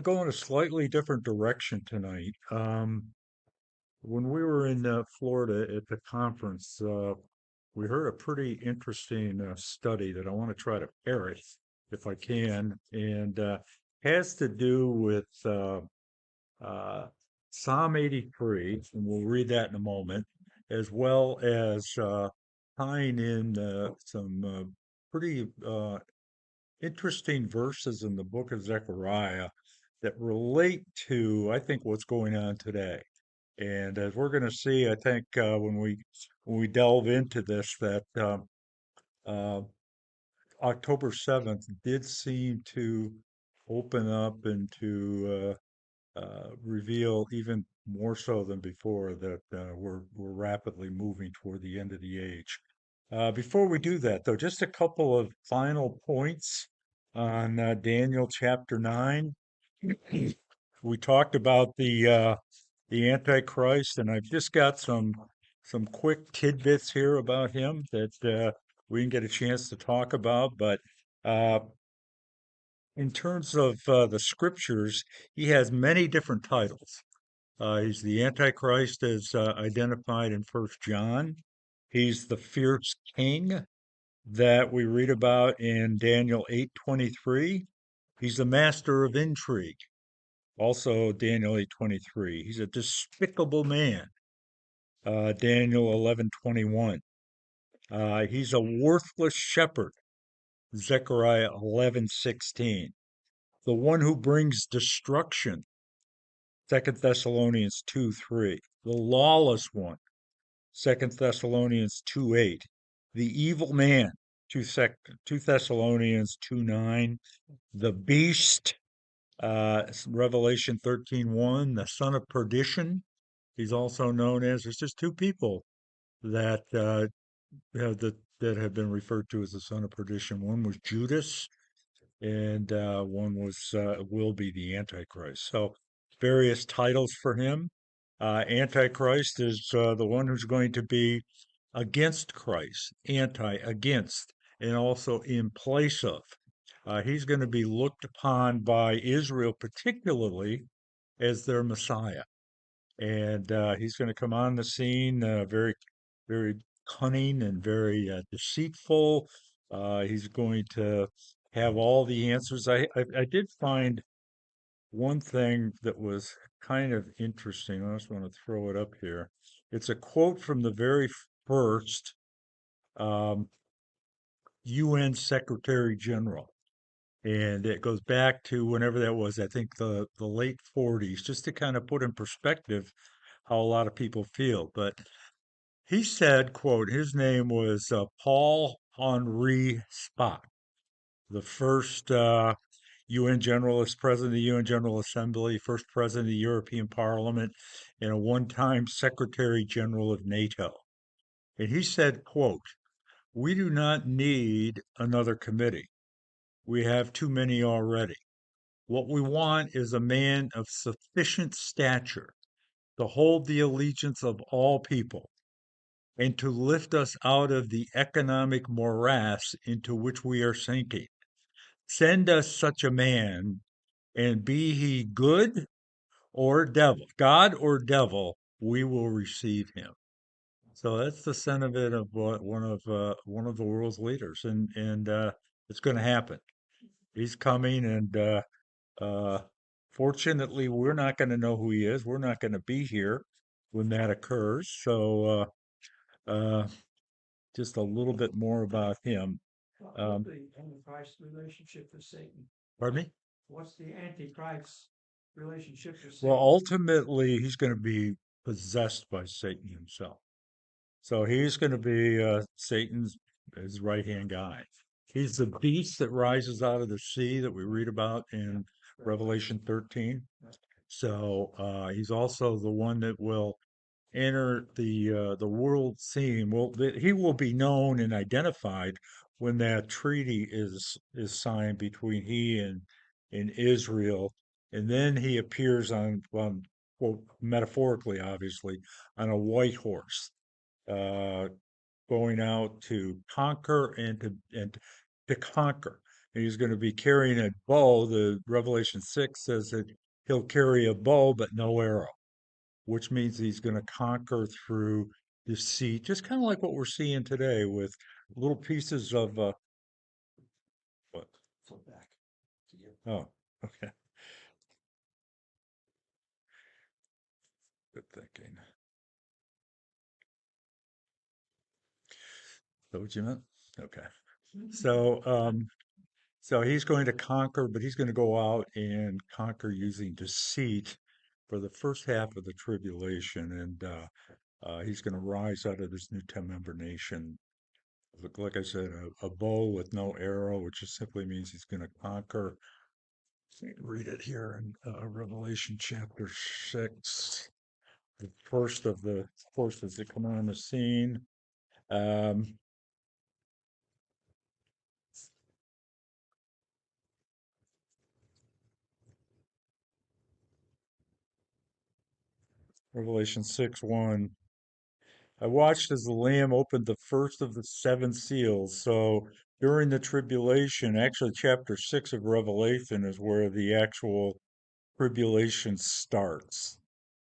to go in a slightly different direction tonight. When we were in Florida at the conference, we heard a pretty interesting study that I want to try to parrot if I can, and has to do with uh, Psalm 83, and we'll read that in a moment, as well as tying in some pretty interesting verses in the book of Zechariah that relate to, I think, what's going on today. And as we're going to see, I think when we delve into this, that uh, October 7th did seem to open up and to reveal even more so than before that we're rapidly moving toward the end of the age. Before we do that, though, just a couple of final points on Daniel chapter 9. We talked about the Antichrist, and I've just got some quick tidbits here about him that we didn't get a chance to talk about. But uh, in terms of the scriptures, he has many different titles. He's the Antichrist as identified in First John. He's the fierce king that we read about in Daniel 8:23. He's the master of intrigue, also Daniel 8:23. He's a despicable man, Daniel 11:21. He's a worthless shepherd, Zechariah 11:16. The one who brings destruction, Second Thessalonians 2:3. The lawless one, Second Thessalonians 2:8. The evil man, 2 Thessalonians 2:9. The beast, Revelation 13:1. The son of perdition, he's also known as. There's just two people that that have been referred to as the son of perdition. One was Judas, and one was will be the Antichrist. So various titles for him. Antichrist is the one who's going to be against Christ, against, and also in place of. He's going to be looked upon by Israel, particularly, as their Messiah. And he's going to come on the scene very, very cunning and very deceitful. He's going to have all the answers. I did find one thing that was kind of interesting. I just want to throw it up here. It's a quote from the very first um, UN Secretary General. And it goes back to whenever that was, I think the late 40s, just to kind of put in perspective how a lot of people feel. But he said, quote, his name was Paul Henri Spaak, the first UN Generalist, President of the UN General Assembly, first President of the European Parliament, and a one-time Secretary General of NATO. And he said, quote, we do not need another committee. We have too many already. What we want is a man of sufficient stature to hold the allegiance of all people and to lift us out of the economic morass into which we are sinking. Send us such a man, and be he good or devil, God or devil, we will receive him. So that's the sentiment of one of the world's leaders, and it's going to happen. He's coming, and uh, fortunately, we're not going to know who he is. We're not going to be here when that occurs. So just a little bit more about him. What's Um, the Antichrist relationship with Satan? pardon me? What's the Antichrist relationship with Well, Satan? ultimately, he's going to be possessed by Satan himself. So he's going to be Satan's his right hand guy. He's the beast that rises out of the sea that we read about in Revelation 13. So he's also the one that will enter the world scene. Well, he will be known and identified when that treaty is signed between he and Israel, and then he appears on quote metaphorically, obviously, on a white horse, uh, going out to conquer and to conquer. and he's going to be carrying a bow. The Revelation 6 says that he'll carry a bow but no arrow, which means he's going to conquer through deceit, just kind of like what we're seeing today with little pieces of what? Flip back to you. Oh, okay, good thinking. Is that what you meant? Okay. So, so he's going to conquer, but he's going to go out and conquer using deceit for the first half of the tribulation, and he's going to rise out of this new 10-member nation. Like I said, a bow with no arrow, which just simply means he's going to conquer. Let me read it here in Revelation chapter 6. The first of the forces that come on the scene. Um, Revelation 6:1. I watched as the Lamb opened the first of the seven seals. So during the tribulation, actually, chapter 6 of Revelation is where the actual tribulation starts.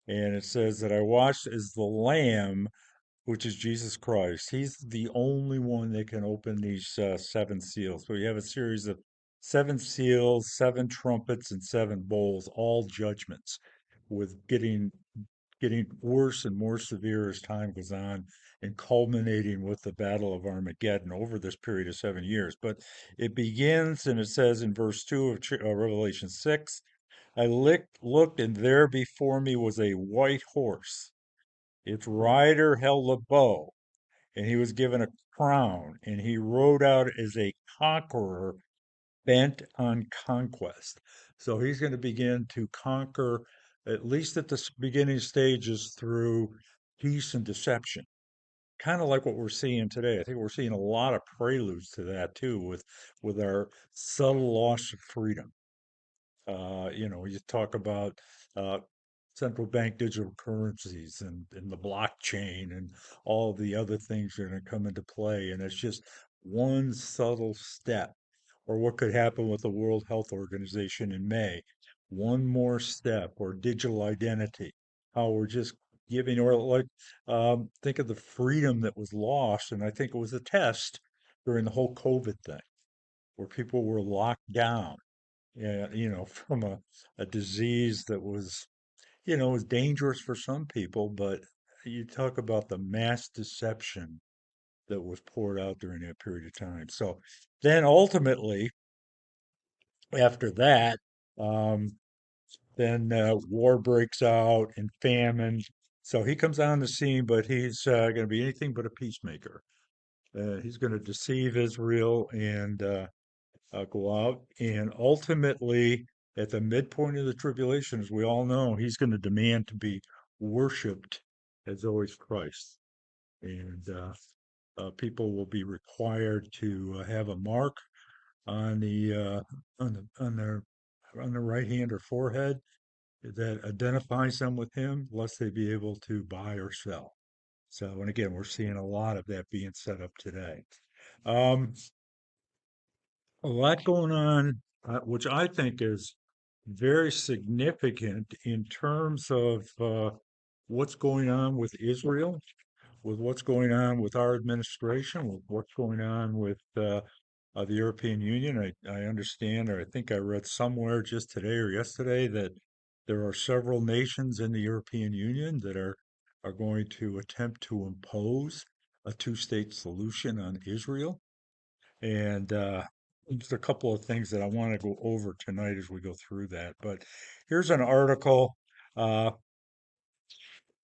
And it says that I watched as the Lamb, which is Jesus Christ, he's the only one that can open these seven seals. So you have a series of seven seals, seven trumpets, and seven bowls, all judgments, with getting worse and more severe as time goes on, and culminating with the Battle of Armageddon over this period of 7 years. But it begins, and it says in verse 2 of Revelation 6, I looked, and there before me was a white horse. Its rider held a bow, and he was given a crown, and he rode out as a conqueror bent on conquest. So he's going to begin to conquer, at least at the beginning stages, through peace and deception. Kind of like what we're seeing today. I think we're seeing a lot of preludes to that too, with our subtle loss of freedom. You talk about uh, central bank digital currencies and the blockchain and all the other things that are going to come into play. And it's just one subtle step, or what could happen with the World Health Organization in May. One more step, or digital identity, how we're just giving, or like, think of the freedom that was lost. And I think it was a test during the whole COVID thing, where people were locked down, yeah, from a disease that was dangerous for some people, but you talk about the mass deception that was poured out during that period of time. So then ultimately, after that, um, then war breaks out and famine. So he comes on the scene, but he's going to be anything but a peacemaker. He's going to deceive Israel and go out. And ultimately, at the midpoint of the tribulation, as we all know, he's going to demand to be worshiped as always Christ. And people will be required to have a mark on their right hand or forehead that identifies them with him, lest they be able to buy or sell. So, and again, we're seeing a lot of that being set up today. Um, a lot going on, which I think is very significant in terms of what's going on with Israel, with what's going on with our administration, with what's going on with the European Union. I understand, or I think I read somewhere just today or yesterday, that there are several nations in the European Union that are going to attempt to impose a two-state solution on Israel. And just a couple of things that I want to go over tonight as we go through that. But here's an article uh,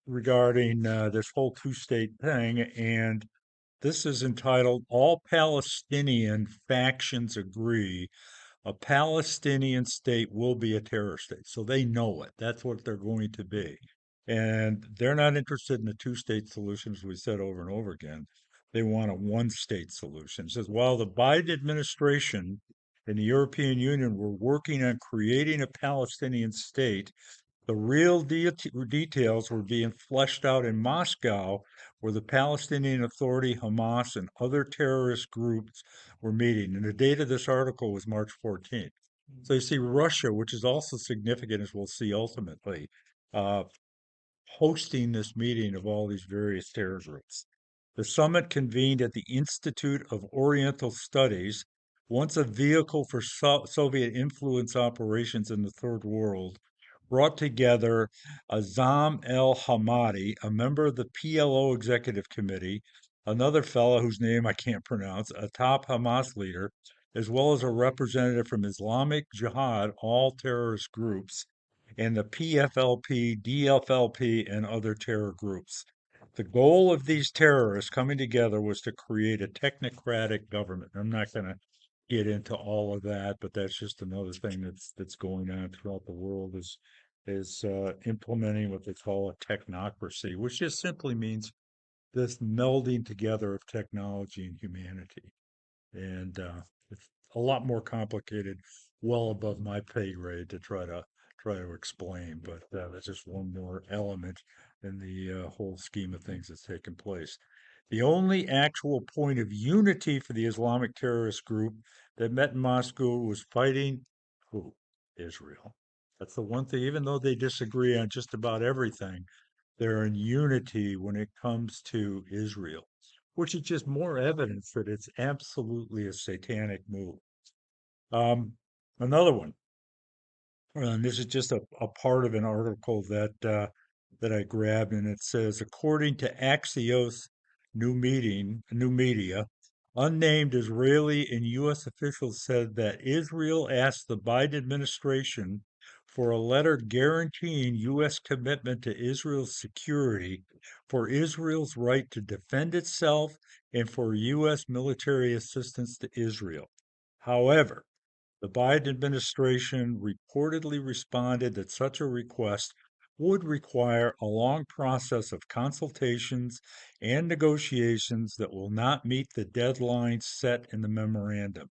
regarding this whole two-state thing, and this is entitled "All Palestinian Factions Agree a Palestinian State Will Be a Terror State." So they know it. That's what they're going to be. And they're not interested in a two-state solution, as we said over and over again. They want a one-state solution. It says, while the Biden administration and the European Union were working on creating a Palestinian state, The real details were being fleshed out in Moscow, where the Palestinian Authority, Hamas, and other terrorist groups were meeting. And the date of this article was March 14th. So you see, Russia, which is also significant, as we'll see ultimately, uh, hosting this meeting of all these various terror groups. The summit convened at the Institute of Oriental Studies, once a vehicle for Soviet influence operations in the Third World, brought together Azam El Hamadi, a member of the PLO Executive Committee, another fellow whose name I can't pronounce, a top Hamas leader, as well as a representative from Islamic Jihad, all terrorist groups, and the PFLP, DFLP, and other terror groups. The goal of these terrorists coming together was to create a technocratic government. I'm not going to get into all of that, but that's just another thing that's going on throughout the world is implementing what they call a technocracy, which just simply means this melding together of technology and humanity. And it's a lot more complicated, well above my pay grade to try to explain. But that's just one more element in the whole scheme of things that's taken place. The only actual point of unity for the Islamic terrorist group that met in Moscow was fighting who? Israel. That's the one thing, even though they disagree on just about everything, they're in unity when it comes to Israel, which is just more evidence that it's absolutely a satanic move. Um, Another one, and this is just a part of an article that I grabbed, and it says, according to Axios New Media, unnamed Israeli and U.S. officials said that Israel asked the Biden administration for a letter guaranteeing U.S. commitment to Israel's security, for Israel's right to defend itself, and for U.S. military assistance to Israel. However, the Biden administration reportedly responded that such a request would require a long process of consultations and negotiations that will not meet the deadlines set in the memorandum.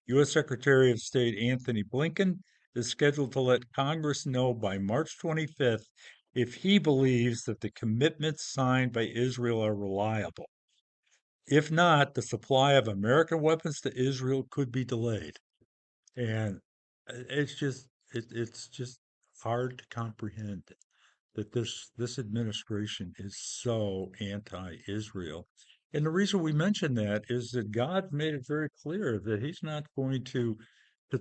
U.S. Secretary of State Anthony Blinken is scheduled to let Congress know by March 25th if he believes that the commitments signed by Israel are reliable. If not, the supply of American weapons to Israel could be delayed. And it's just hard to comprehend that this administration is so anti-Israel. And the reason we mention that is that God made it very clear that He's not going to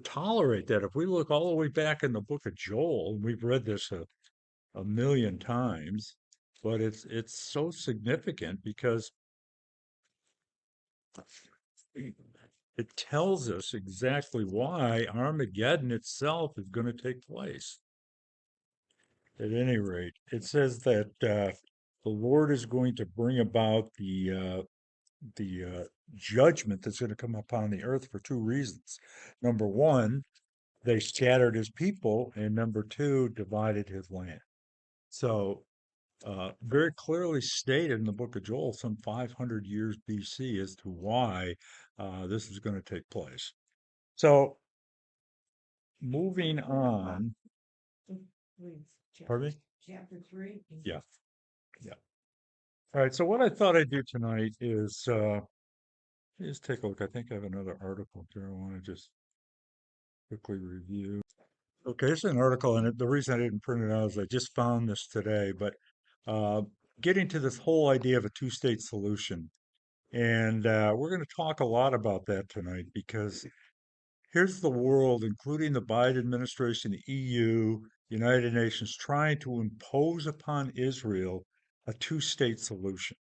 tolerate that. If we look all the way back in the book of Joel, and we've read this a million times, but it's so significant because it tells us exactly why Armageddon itself is going to take place. At any rate, it says that the Lord is going to bring about the judgment that's going to come upon the earth for two reasons. Number one, they scattered his people, and number two, divided his land. So, very clearly stated in the book of Joel, some 500 years BC, as to why this is going to take place. So, moving on. Pardon me? Chapter 3. Yeah, yeah. All right. So, what I thought I'd do tonight is just take a look. I think I have another article here I want to just quickly review. Okay, it's an article, and the reason I didn't print it out is I just found this today. But uh, getting to this whole idea of a two-state solution, and we're going to talk a lot about that tonight because here's the world, including the Biden administration, the EU, United Nations, trying to impose upon Israel a two-state solution,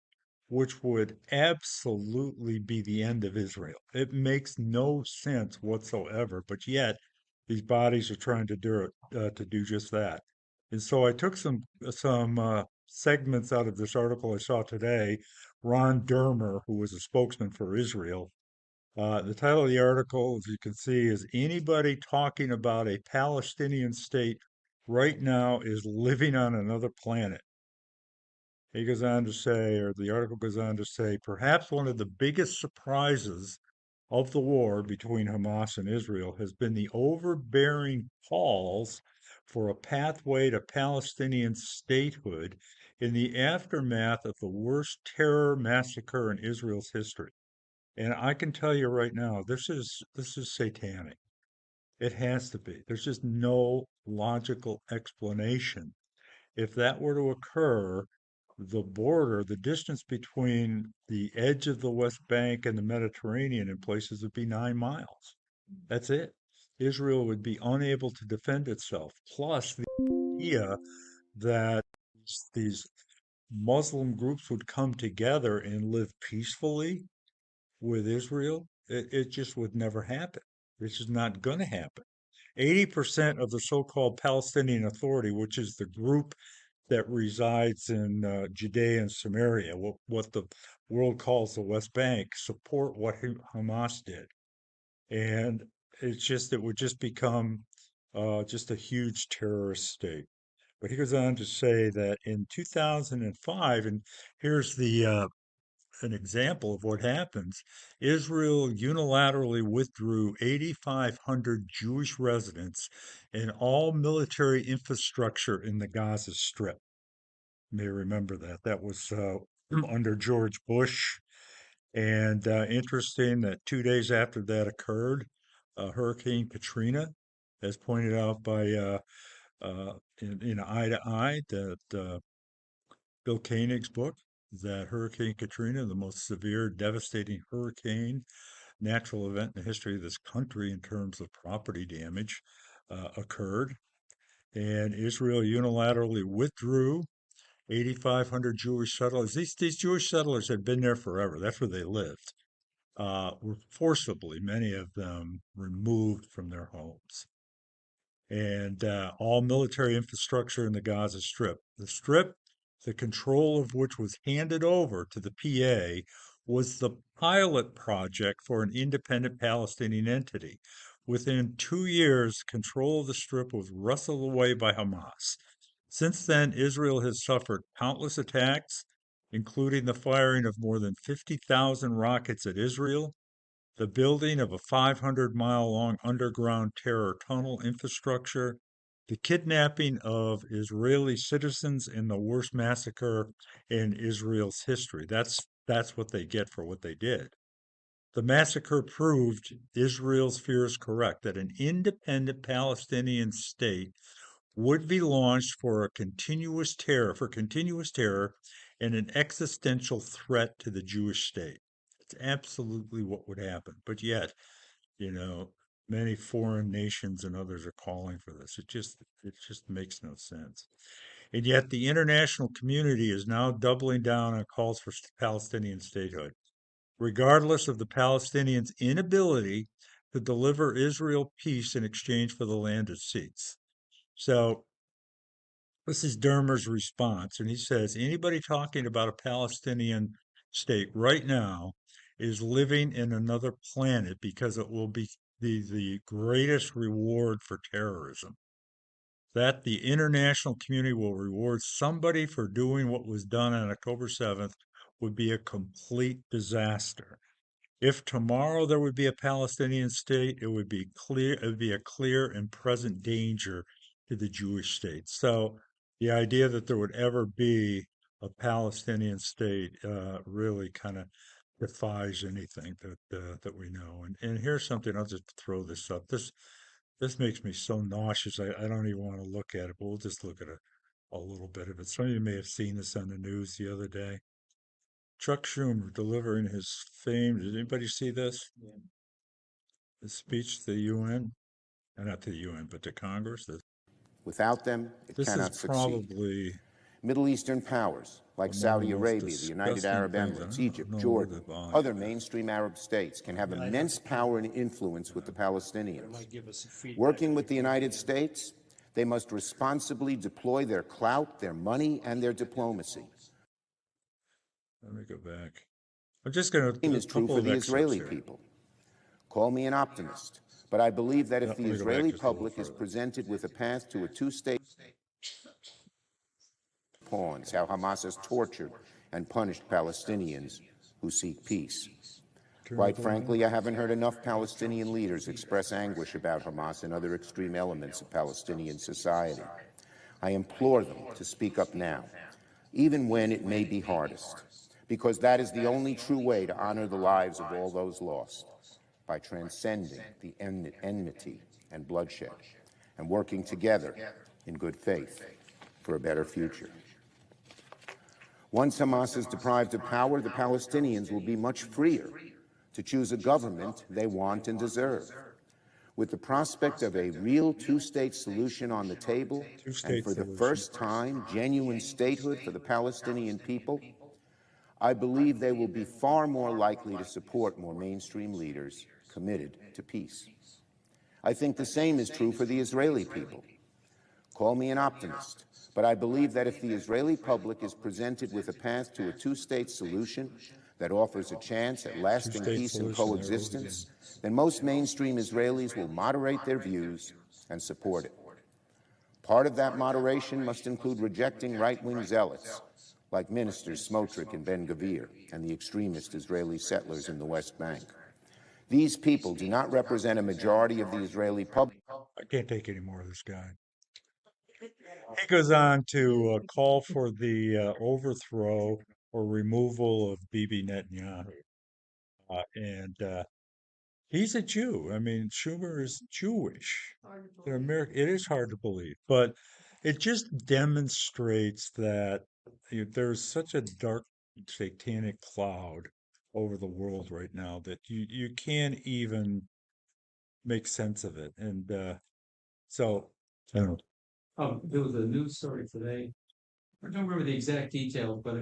which would absolutely be the end of Israel. It makes no sense whatsoever, but yet these bodies are trying to do just that. And so I took some segments out of this article I saw today. Ron Dermer, who was a spokesman for Israel, the title of the article, as you can see, is Anybody Talking About a Palestinian State Right Now is Living on Another Planet. He goes on to say, or the article goes on to say, perhaps one of the biggest surprises of the war between Hamas and Israel has been the overbearing calls for a pathway to Palestinian statehood in the aftermath of the worst terror massacre in Israel's history. And I can tell you right now, this is satanic. It has to be. There's just no logical explanation. If that were to occur, the distance between the edge of the West Bank and the Mediterranean in places would be 9 miles. That's it. Israel would be unable to defend itself. Plus, the idea that these Muslim groups would come together and live peacefully with Israel, it just would never happen. It's just not going to happen. 80% of the so-called Palestinian Authority, which is the group that resides in Judea and Samaria, what the world calls the West Bank, support what Hamas did. And it would just become just a huge terrorist state. But he goes on to say that in 2005, and here's an example of what happens. Israel unilaterally withdrew 8,500 Jewish residents and all military infrastructure in the Gaza Strip. You may remember that. That was under George Bush. And interesting that 2 days after that occurred, Hurricane Katrina, as pointed out by in Eye to Eye, that Bill Koenig's book, that Hurricane Katrina, the most severe, devastating hurricane, natural event in the history of this country in terms of property damage, occurred. And Israel unilaterally withdrew 8,500 Jewish settlers. These Jewish settlers had been there forever. That's where they lived. Were forcibly, many of them, removed from their homes. And all military infrastructure in the Gaza Strip. The Strip, the control of which was handed over to the PA, was the pilot project for an independent Palestinian entity. Within 2 years, control of the Strip was wrestled away by Hamas. Since then, Israel has suffered countless attacks, including the firing of more than 50,000 rockets at Israel, the building of a 500-mile-long underground terror tunnel infrastructure, the kidnapping of Israeli citizens, in the worst massacre in Israel's history. That's what they get for what they did. The massacre proved Israel's fears correct, that an independent Palestinian state would be launched for continuous terror and an existential threat to the Jewish state. It's absolutely what would happen. But yet, you know, many foreign nations and others are calling for this. It just makes no sense. And yet the international community is now doubling down on calls for Palestinian statehood, regardless of the Palestinians' inability to deliver Israel peace in exchange for the land it seeks. So this is Dermer's response, and he says anybody talking about a Palestinian state right now is living in another planet, because it will be the greatest reward for terrorism. That the international community will reward somebody for doing what was done on October 7th would be a complete disaster. If tomorrow there would be a Palestinian state, it would be a clear and present danger to the Jewish state. So the idea that there would ever be a Palestinian state really kind of defies anything that we know. And here's something, I'll just throw this up. This makes me so nauseous. I don't even want to look at it, but we'll just look at a little bit of it. Some of you may have seen this on the news the other day. Chuck Schumer delivering his famed, did anybody see this? Yeah. His speech to the UN, not to the UN, but to Congress. Without them, it cannot succeed. Probably Middle Eastern powers like Saudi Arabia, the United Arab Emirates, Egypt, Jordan, other mainstream Arab states can have immense power and influence with the Palestinians. Working with the United States, they must responsibly deploy their clout, their money, and their diplomacy. Let me go back. I'm just going to. The same is true for the Israeli people. Call me an optimist, but I believe that if the Israeli public is presented with a path to a two-state pawns, how Hamas has tortured and punished Palestinians who seek peace. Quite frankly, I haven't heard enough Palestinian leaders express anguish about Hamas and other extreme elements of Palestinian society. I implore them to speak up now, even when it may be hardest, because that is the only true way to honor the lives of all those lost, by transcending the enmity and bloodshed and working together in good faith for a better future. Once Hamas is deprived of power, the Palestinians will be much freer to choose a government they want and deserve. With the prospect of a real two-state solution on the table, and for the first time, genuine statehood for the Palestinian people, I believe they will be far more likely to support more mainstream leaders committed to peace. I think the same is true for the Israeli people. Call me an optimist, but I believe that if the Israeli public is presented with a path to a two-state solution that offers a chance at lasting peace and coexistence, then most mainstream Israelis will moderate their views and support it. Part of that moderation must include rejecting right-wing zealots, like Ministers Smotrich and Ben-Gvir and the extremist Israeli settlers in the West Bank. These people do not represent a majority of the Israeli public. I can't take any more of this guy. He goes on to call for the overthrow or removal of Bibi Netanyahu. And he's a Jew. I mean, Schumer is Jewish. In America, it is hard to believe, but it just demonstrates that there's such a dark satanic cloud over the world right now that you can't even make sense of it. And so, I don't know. There was a news story today. I don't remember the exact details, but I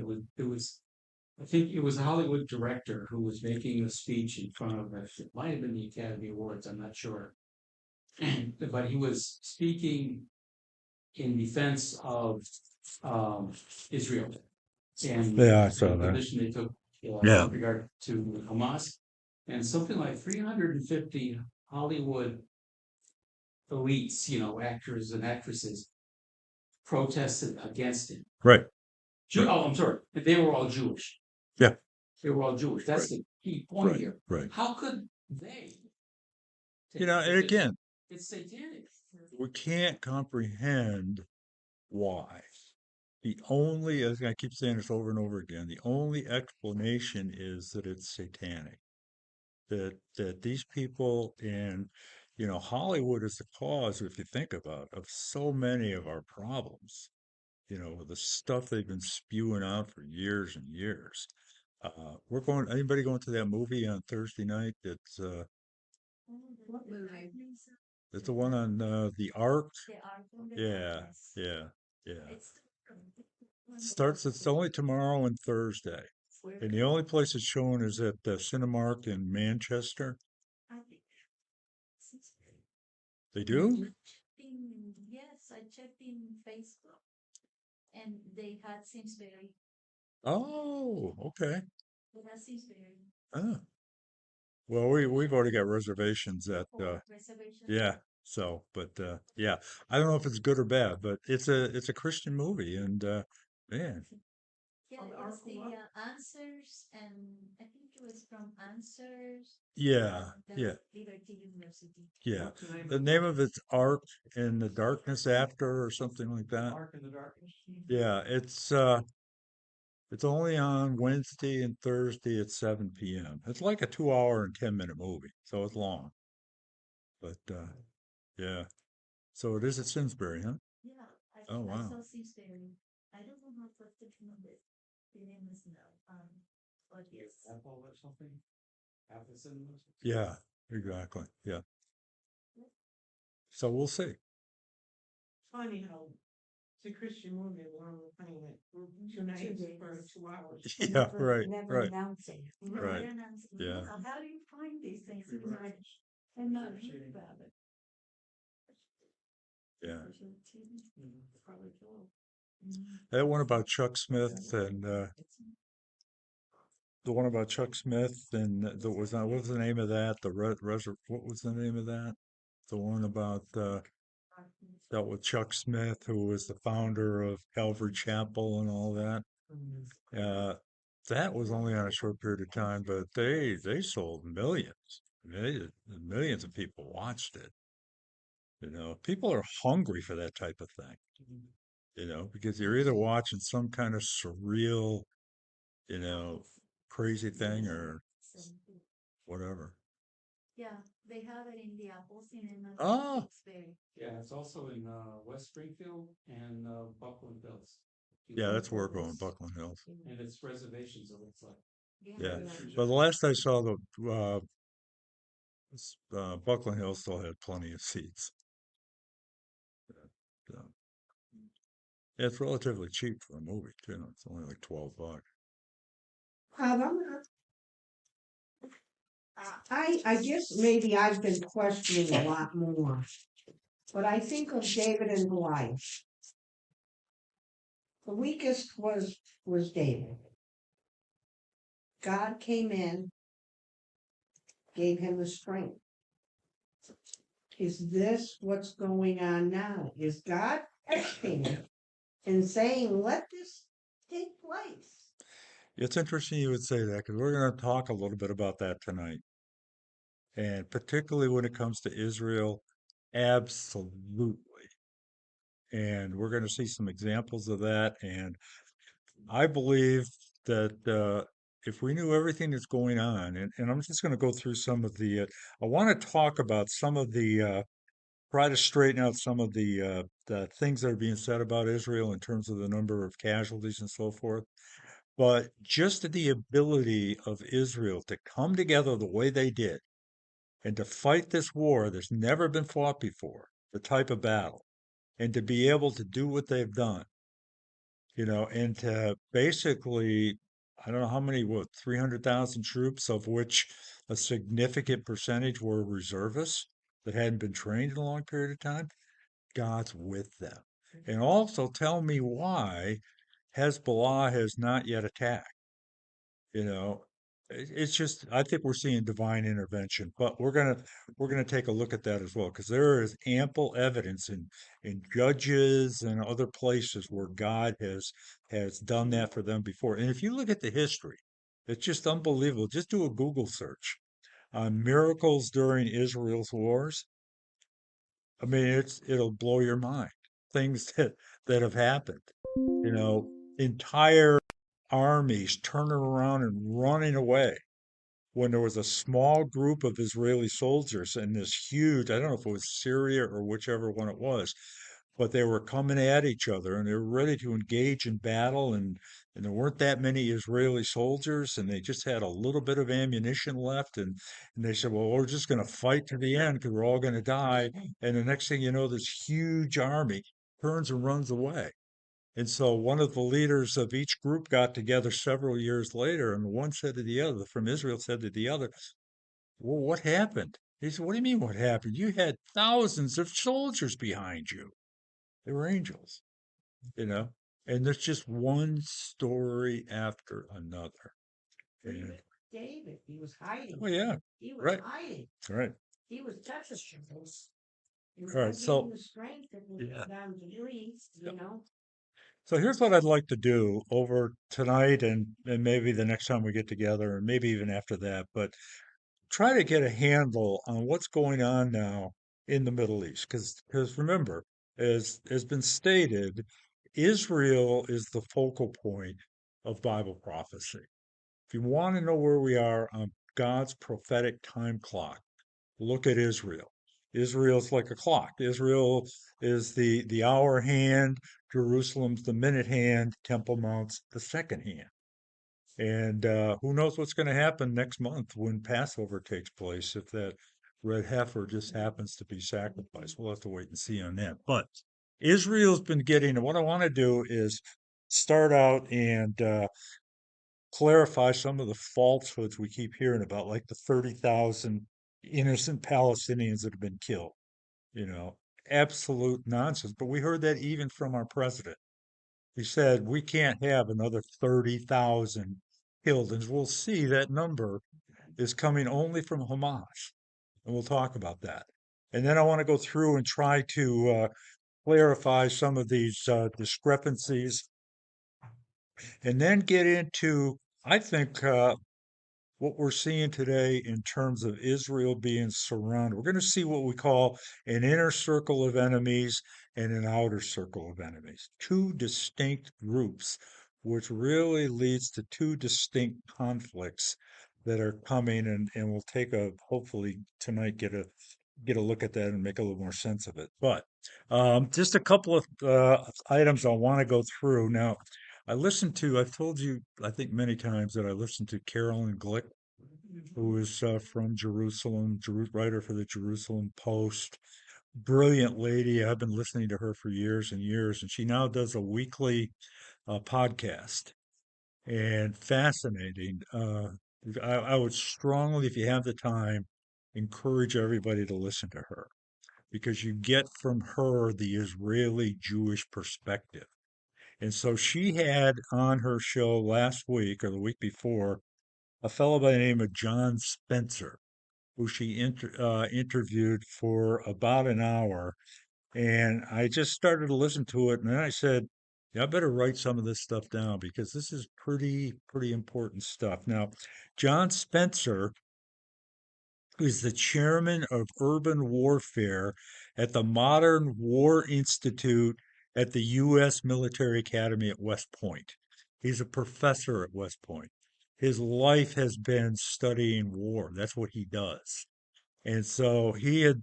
think it was a Hollywood director who was making a speech in front of, it might have been the Academy Awards, I'm not sure. But he was speaking in defense of Israel and Yeah, I saw the that. position they took Yeah. with regard to Hamas. And something like 350 Hollywood elites, actors and actresses, protested against it. Right. Oh, I'm sorry. They were all Jewish. Yeah. They were all Jewish. That's the key point here. Right. How could they? And again, It's satanic. we can't comprehend why. The only, as I keep saying this over and over again, the only explanation is that it's satanic. That these people in, Hollywood is the cause, if you think about it, of so many of our problems. The stuff they've been spewing out for years and years. Anybody going to that movie on Thursday night? It's the one on the Ark. Yeah, yeah, yeah. It's only tomorrow and Thursday. And the only place it's shown is at the Cinemark in Manchester. They do? Yes, I checked in Facebook and they had Simsbury. Oh, okay. They had Simsbury. Ah. Well, we've already got reservations at Reservation. yeah. So, but yeah, I don't know if it's good or bad, but it's a Christian movie, and man, Yeah, it was the Answers, and I think it was from Answers. yeah, yeah, Liberty University. yeah. The name of it's Ark in the Darkness After, or something like that. Ark in the darkness. Yeah, it's only on Wednesday and Thursday at 7 p.m. It's like a 2 hour and 10 minute movie, so it's long. But yeah. So it is at Simsbury, huh? Yeah, Oh, I wow. saw Simsbury. I don't know how to name of it. The name is no. But yes. Apple or something. Apple cinemas. Yeah, exactly. Yeah. So we'll see. Funny how it's a Christian movie, we're playing it 2 nights for 2 hours. Yeah, right, Never right. announcing. Right. Yeah. How do you find these things? I'm not sure about it. Yeah. Probably cool. That one about Chuck Smith and the one about Chuck Smith and what was the name of that? What was the name of that? The one about dealt with Chuck Smith, who was the founder of Calvary Chapel and all that. that was only on a short period of time, but they sold millions. Millions of people watched it. People are hungry for that type of thing. Because you're either watching some kind of surreal, you know, crazy thing or whatever. Yeah, they have it in the Apple Cinemas in Oh, Wilkes-Barre. Yeah, it's also in West Springfield and Buckland Hills. You yeah, go that's where we're going, those, Buckland Hills. and it's reservations, it looks like. Yeah. Yeah. But the last I saw, the Buckland Hills still had plenty of seats. So, yeah, it's relatively cheap for a movie too. It's only like $12. I guess maybe I've been questioning a lot more, but I think of David and Goliath. The weakest was David. God came in, gave him the strength. Is this what's going on now? Is God testing and saying, let this take place? It's interesting you would say that because we're going to talk a little bit about that tonight. And particularly when it comes to Israel, absolutely. And we're going to see some examples of that. And I believe that if we knew everything that's going on, and I'm just going to go through some of I want to talk about some of try to straighten out some of the things that are being said about Israel in terms of the number of casualties and so forth. But just the ability of Israel to come together the way they did and to fight this war that's never been fought before, the type of battle, and to be able to do what they've done, and to basically, I don't know how many, 300,000 troops, of which a significant percentage were reservists that hadn't been trained in a long period of time. God's with them. And also tell me why Hezbollah has not yet attacked. You know, it's just I think we're seeing divine intervention, but we're gonna take a look at that as well because there is ample evidence in Judges and other places where God has done that for them before. And if you look at the history, it's just unbelievable. Just do a Google search on miracles during Israel's wars. I mean, it'll blow your mind. Things that have happened. Entire armies turning around and running away when there was a small group of Israeli soldiers in this huge, I don't know if it was Syria or whichever one it was, but they were coming at each other and they were ready to engage in battle and there weren't that many Israeli soldiers and they just had a little bit of ammunition left and they said, well, we're just going to fight to the end because we're all going to die. And the next thing you know, this huge army turns and runs away. And so one of the leaders of each group got together several years later, and one said to the other, from Israel said to the other, well, what happened? He said, what do you mean what happened? You had thousands of soldiers behind you. They were angels, you know? And there's just one story after another. And, David, he was hiding. oh, yeah. He was Right. hiding. Right. He was touching. All right. So, The strength that yeah. down to you know. So here's what I'd like to do over tonight and maybe the next time we get together, and maybe even after that. But try to get a handle on what's going on now in the Middle East. Because remember, as has been stated, Israel is the focal point of Bible prophecy. If you want to know where we are on God's prophetic time clock, look at Israel. Israel's like a clock. Israel is the hour hand, Jerusalem's the minute hand, Temple Mount's the second hand. And who knows what's going to happen next month when Passover takes place if that red heifer just happens to be sacrificed. We'll have to wait and see on that. But Israel's been getting, what I want to do is start out and clarify some of the falsehoods we keep hearing about, like the 30,000 innocent Palestinians that have been killed. You know, absolute nonsense. But we heard that even from our president. He said, we can't have another 30,000 killed. And we'll see that number is coming only from Hamas. And we'll talk about that. And then I want to go through and try to clarify some of these discrepancies and then get into I think what we're seeing today in terms of Israel being surrounded, we're going to see what we call an inner circle of enemies and an outer circle of enemies, two distinct groups, which really leads to two distinct conflicts that are coming, and we'll take a hopefully tonight get a look at that and make a little more sense of it. But just a couple of items I want to go through now. I've told you, I think many times that I listened to Carolyn Glick, who is from Jerusalem, writer for the Jerusalem Post. Brilliant lady. I've been listening to her for years and years, and she now does a weekly podcast and fascinating. I would strongly, if you have the time, encourage everybody to listen to her because you get from her the Israeli Jewish perspective. And so she had on her show last week or the week before a fellow by the name of John Spencer, who she interviewed for about an hour. And I just started to listen to it. And then I said, yeah, I better write some of this stuff down because this is pretty important stuff. Now, John Spencer is the chairman of urban warfare at the Modern War Institute at the U.S. Military Academy at West Point. He's a professor at West Point. His life has been studying war. That's what he does. And so he had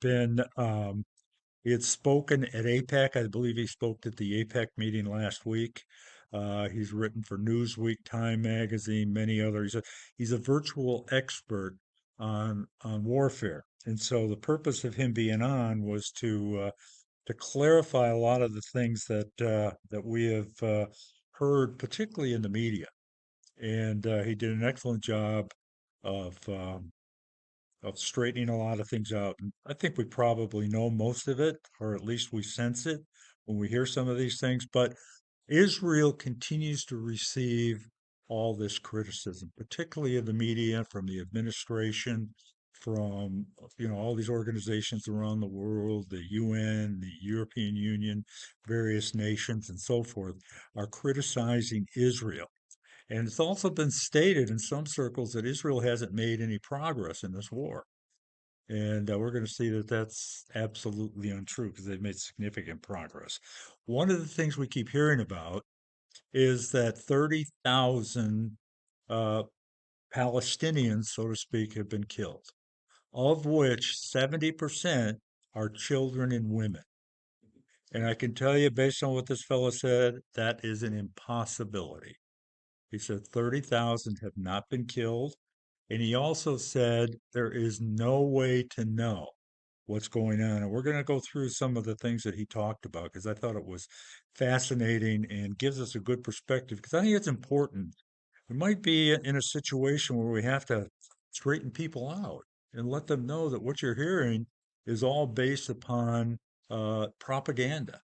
spoken at APEC. I believe he spoke at the APEC meeting last week. He's written for Newsweek, Time Magazine, many others. He's a virtual expert on warfare. And so the purpose of him being on was to clarify a lot of the things that we have heard, particularly in the media. And he did an excellent job of straightening a lot of things out. And I think we probably know most of it, or at least we sense it when we hear some of these things. But Israel continues to receive all this criticism, particularly in the media, from the administration, from all these organizations around the world, the UN, the European Union, various nations, and so forth, are criticizing Israel. And it's also been stated in some circles that Israel hasn't made any progress in this war. And we're going to see that that's absolutely untrue because they've made significant progress. One of the things we keep hearing about is that 30,000 uh, Palestinians, so to speak, have been killed, of which 70% are children and women. And I can tell you, based on what this fellow said, that is an impossibility. He said 30,000 have not been killed. And he also said there is no way to know what's going on. And we're going to go through some of the things that he talked about because I thought it was fascinating and gives us a good perspective because I think it's important. We might be in a situation where we have to straighten people out and let them know that what you're hearing is all based upon propaganda.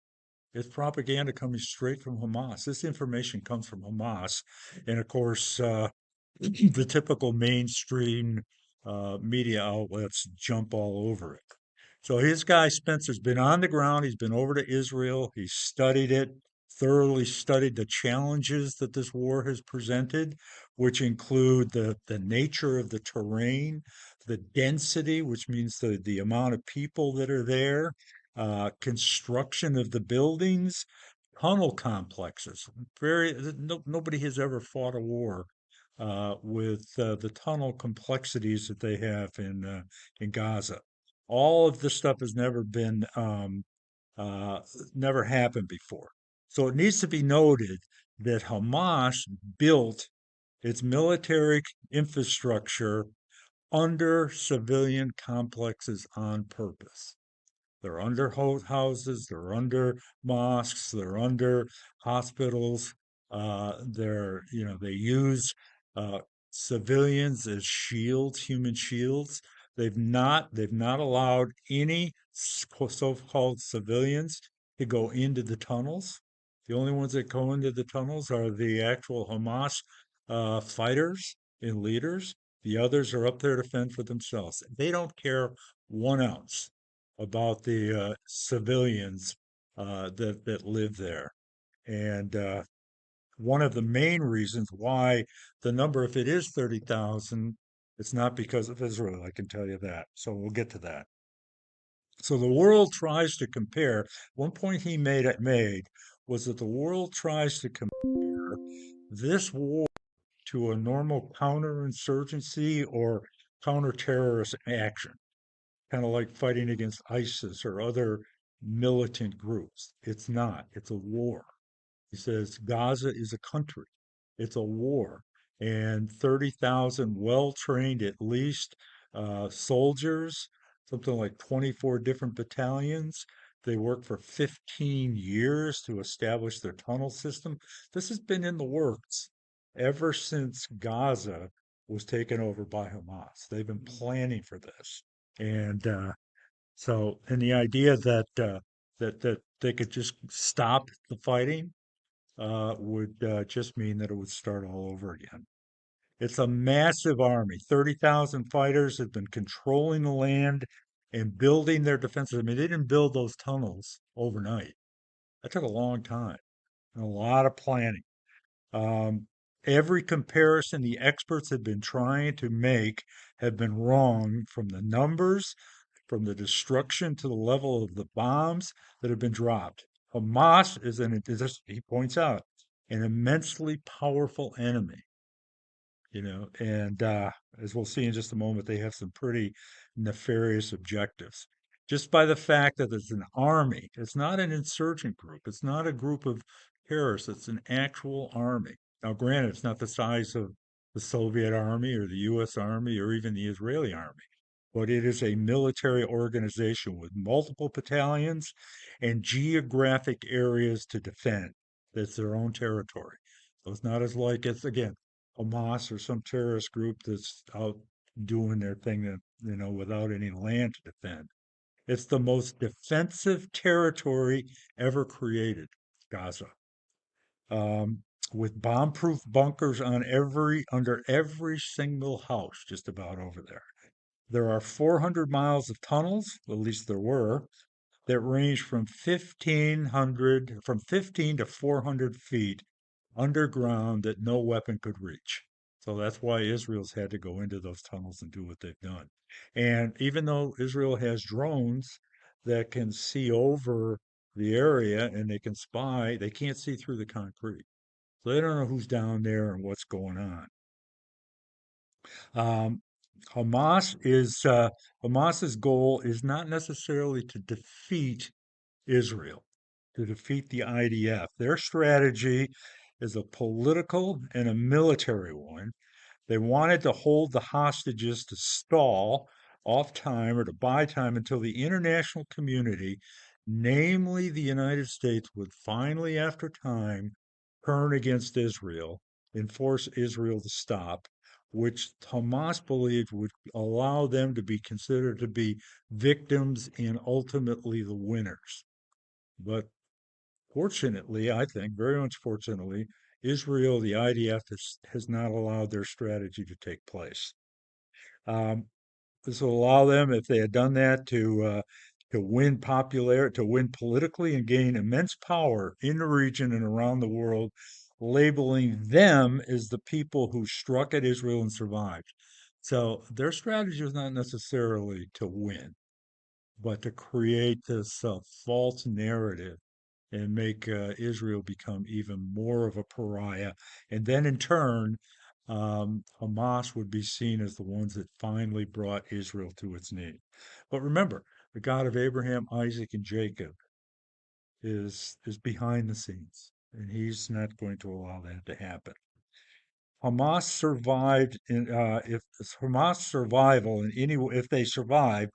It's propaganda coming straight from Hamas. This information comes from Hamas. And of course, the typical mainstream media outlets jump all over it. So his guy Spencer's been on the ground. He's been over to Israel. He's studied it, thoroughly studied the challenges that this war has presented, which include the nature of the terrain, the density, which means the amount of people that are there, construction of the buildings, tunnel complexes. Nobody has ever fought a war with the tunnel complexities that they have in Gaza. All of this stuff has uh, never happened before. So it needs to be noted that Hamas built its military infrastructure under civilian complexes on purpose. They're under houses, they're under mosques, they're under hospitals. They use uh, civilians as shields, human shields. They've not allowed any so-called civilians to go into the tunnels. The only ones that go into the tunnels are the actual Hamas fighters and leaders. The others are up there to fend for themselves. They don't care 1 ounce about the civilians that live there. And one of the main reasons why the number, if it is 30,000, it's not because of Israel, I can tell you that. So we'll get to that. So the world tries to compare. One point he made was that the world tries to compare this war to a normal counterinsurgency or counter-terrorist action, kind of like fighting against ISIS or other militant groups. It's not. It's a war. He says Gaza is a country. It's a war. And 30,000 well trained, at least, soldiers, something like 24 different battalions. They worked for 15 years to establish their tunnel system. This has been in the works ever since Gaza was taken over by Hamas. They've been planning for this. And and the idea that they could just stop the fighting would just mean that it would start all over again. It's a massive army. 30,000 fighters have been controlling the land and building their defenses. I mean, they didn't build those tunnels overnight. That took a long time and a lot of planning. Um, every comparison the experts have been trying to make have been wrong, from the numbers, from the destruction, to the level of the bombs that have been dropped. Hamas he points out, an immensely powerful enemy, and as we'll see in just a moment, they have some pretty nefarious objectives. Just by the fact that it's an army, it's not an insurgent group, it's not a group of terrorists, it's an actual army. Now, granted, it's not the size of the Soviet army or the US army or even the Israeli army, but it is a military organization with multiple battalions and geographic areas to defend. That's their own territory. So it's not as like it's, again, Hamas or some terrorist group that's out doing their thing that, without any land to defend. It's the most defensive territory ever created, Gaza, with bomb-proof bunkers under every single house, just about over there. There are 400 miles of tunnels, at least there were, that range from 15 to 400 feet underground that no weapon could reach. So that's why Israel's had to go into those tunnels and do what they've done. And even though Israel has drones that can see over the area and they can spy, they can't see through the concrete. So they don't know who's down there and what's going on. Um, Hamas's goal is not necessarily to defeat Israel, to defeat the IDF. Their strategy is a political and a military one. They wanted to hold the hostages to stall off time or to buy time until the international community, namely the United States, would finally, after time, turn against Israel and force Israel to stop, which Hamas believed would allow them to be considered to be victims and ultimately the winners. But fortunately, I think, very much fortunately, Israel, the IDF, has not allowed their strategy to take place. Um, this will allow them, if they had done that, to win to win politically and gain immense power in the region and around the world, labeling them as the people who struck at Israel and survived. So their strategy was not necessarily to win, but to create this false narrative and make Israel become even more of a pariah. And then in turn, Hamas would be seen as the ones that finally brought Israel to its knees. But remember, the God of Abraham, Isaac, and Jacob is behind the scenes, and he's not going to allow that to happen. Hamas survived if Hamas survival in any if they survive,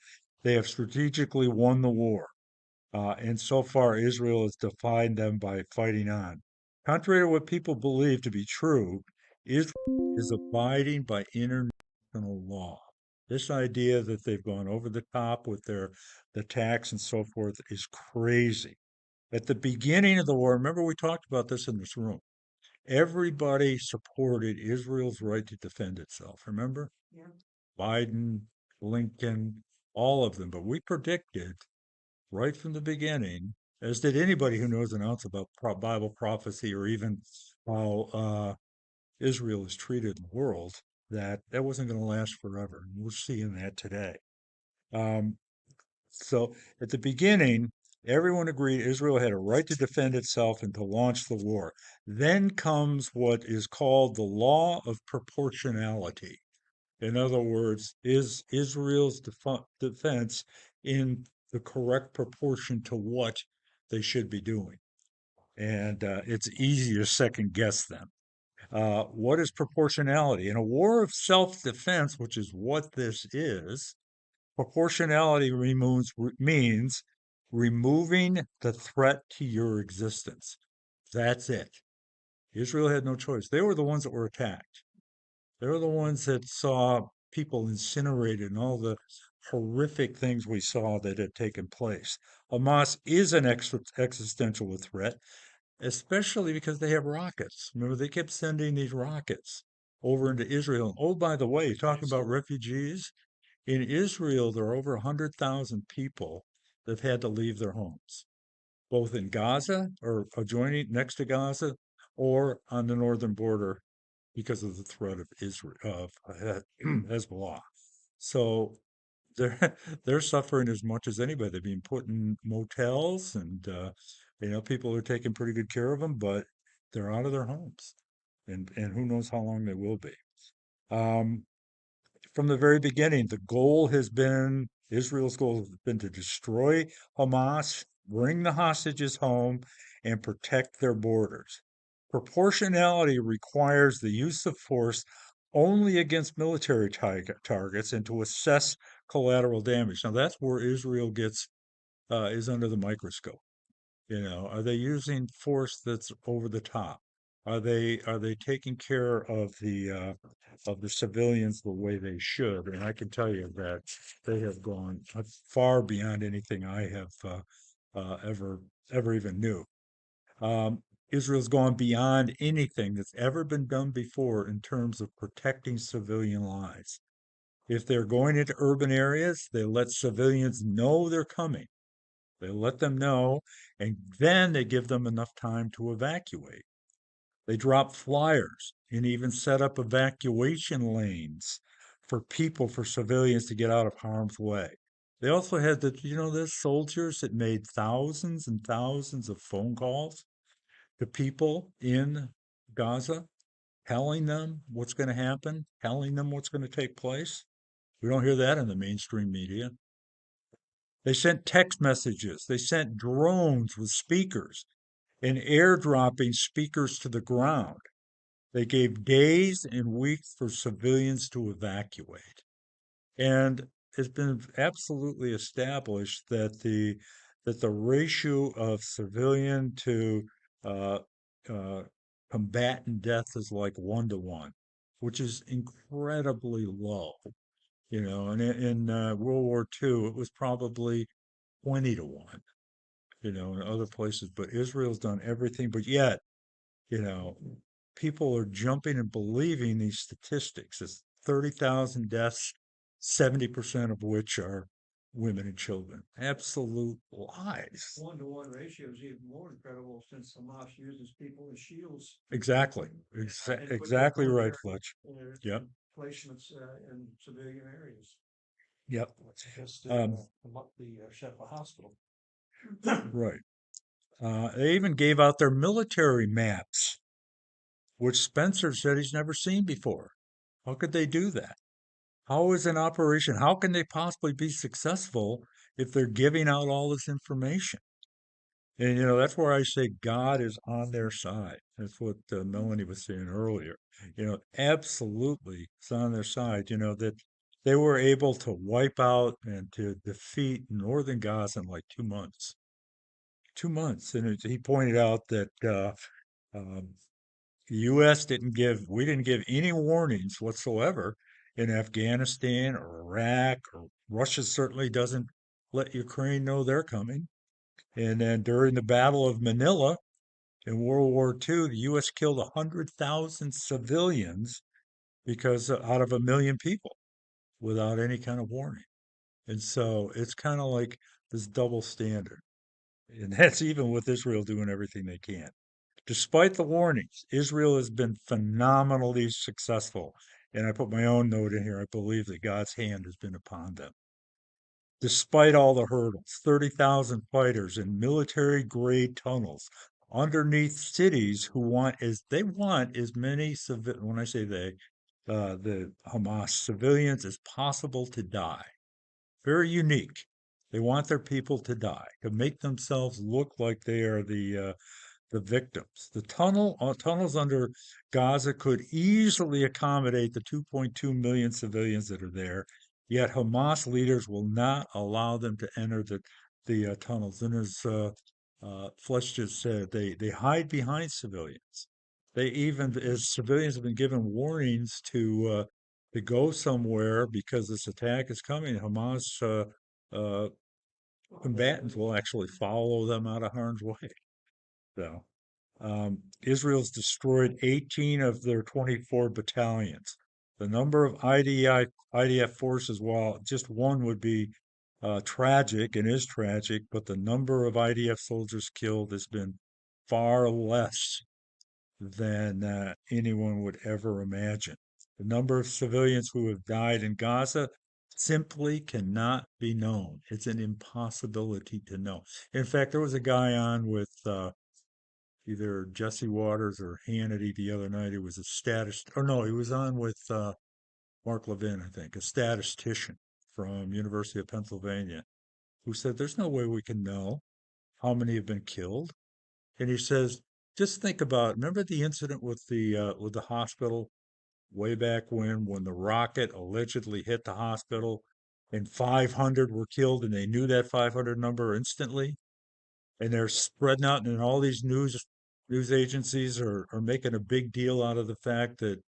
they have strategically won the war. And so far, Israel has defied them by fighting on. Contrary to what people believe to be true, Israel is abiding by international law. This idea that they've gone over the top with their attacks and so forth is crazy. At the beginning of the war, remember we talked about this in this room. Everybody supported Israel's right to defend itself. Remember? Yeah. Biden, Lincoln, all of them. But we predicted right from the beginning, as did anybody who knows an ounce about Bible prophecy or even how Israel is treated in the world, that wasn't going to last forever. And we're seeing that today. Um, so at the beginning, everyone agreed Israel had a right to defend itself and to launch the war. Then comes what is called the law of proportionality. In other words, is Israel's defense in the correct proportion to what they should be doing? And it's easy to second guess them. What is proportionality? In a war of self defense, which is what this is, proportionality means removing the threat to your existence. That's it. Israel had no choice. They were the ones that were attacked. They were the ones that saw people incinerated and all the horrific things we saw that had taken place. Hamas is an existential threat, especially because they have rockets. Remember, they kept sending these rockets over into Israel. Oh, by the way, talking about refugees, in Israel, there are over 100,000 people that have had to leave their homes, both in Gaza or adjoining next to Gaza or on the northern border because of the threat of Israel of Hezbollah. So they're they're suffering as much as anybody. They're being put in motels, and people are taking pretty good care of them, but they're out of their homes, and who knows how long they will be. Um, from the very beginning, the goal has been Israel's goal has been to destroy Hamas, bring the hostages home, and protect their borders. Proportionality requires the use of force only against military targets and to assess collateral damage. Now that's where Israel gets is under the microscope. Are they using force that's over the top? Are they taking care of the civilians the way they should? And I can tell you that they have gone far beyond anything I have ever even knew. Um, Israel's gone beyond anything that's ever been done before in terms of protecting civilian lives. If they're going into urban areas, they let civilians know they're coming. They let them know, and then they give them enough time to evacuate. They drop flyers and even set up evacuation lanes for civilians to get out of harm's way. They also had there's soldiers that made thousands and thousands of phone calls to people in Gaza, telling them what's going to happen, telling them what's going to take place. We don't hear that in the mainstream media. They sent text messages. They sent drones with speakers and airdropping speakers to the ground. They gave days and weeks for civilians to evacuate. And it's been absolutely established that the ratio of civilian to uh, uh, combatant death is like 1 to 1, which is incredibly low. And in World War II, it was probably 20 to 1. In other places, but Israel's done everything. But yet, you know, people are jumping and believing these statistics. It's 30,000 deaths, 70% of which are women and children. Absolute lies. 1-to-1 ratio is even more incredible since Hamas uses people as shields. Exactly. Exactly right, Fletch. Yep. Placements in civilian areas. Yep. Just Um, the Shefa Hospital. right. They even gave out their military maps, which Spencer said he's never seen before. How could they do that? How is an operation? How can they possibly be successful if they're giving out all this information? And that's where I say God is on their side. That's what Melanie was saying earlier. Absolutely, it's on their side. That they were able to wipe out and to defeat northern Gaza in like 2 months. 2 months, and he pointed out that um, the U.S. we didn't give any warnings whatsoever in Afghanistan or Iraq, or Russia certainly doesn't let Ukraine know they're coming. And then during the Battle of Manila in World War II, the U.S. killed 100,000 civilians because out of 1 million people without any kind of warning. And so it's kind of like this double standard. And that's even with Israel doing everything they can. Despite the warnings, Israel has been phenomenally successful. And I put my own note in here. I believe that God's hand has been upon them. Despite all the hurdles, 30,000 fighters in military grade tunnels underneath cities who want as many when I say they, the Hamas civilians as possible to die. Very unique. They want their people to die, to make themselves look like they are the victims. The tunnels under Gaza could easily accommodate the 2.2 million civilians that are there, yet Hamas leaders will not allow them to enter the tunnels. And as Flesh just said, they hide behind civilians. They even, as civilians have been given warnings to go somewhere because this attack is coming, Hamas uh, combatants will actually follow them out of harm's way. So, Israel's destroyed 18 of their 24 battalions. The number of IDF forces, while just one would be tragic and is tragic, but the number of IDF soldiers killed has been far less than anyone would ever imagine. The number of civilians who have died in Gaza simply cannot be known. It's an impossibility to know. In fact, there was a guy on with either Jesse Waters or Hannity the other night. He was a or no, he was on with Mark Levin, I think, a statistician from University of Pennsylvania, who said there's no way we can know how many have been killed. And he says, just think about, remember the incident with the hospital way back when the rocket allegedly hit the hospital and 500 were killed, and they knew that 500 number instantly, and they're spreading out, and all these news agencies are making a big deal out of the fact that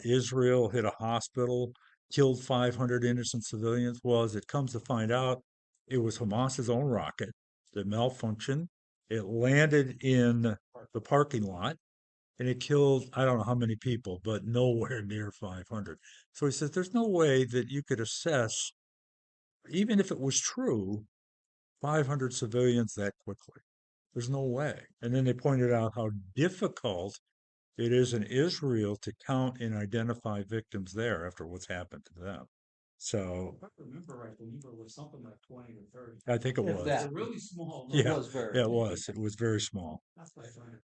Israel hit a hospital, killed 500 innocent civilians. Well, as it comes to find out, it was Hamas's own rocket that malfunctioned. It landed in the parking lot, and it killed, I don't know how many people, but nowhere near 500. So he says there's no way that you could assess, even if it was true, 500 civilians that quickly. There's no way. And then they pointed out how difficult it is in Israel to count and identify victims there after what's happened to them. So If I remember right, the number was something like 20 or 30. I think it If was. that. It's a really small Yeah, number. It was very. yeah, it was. It was very small. That's what I find it.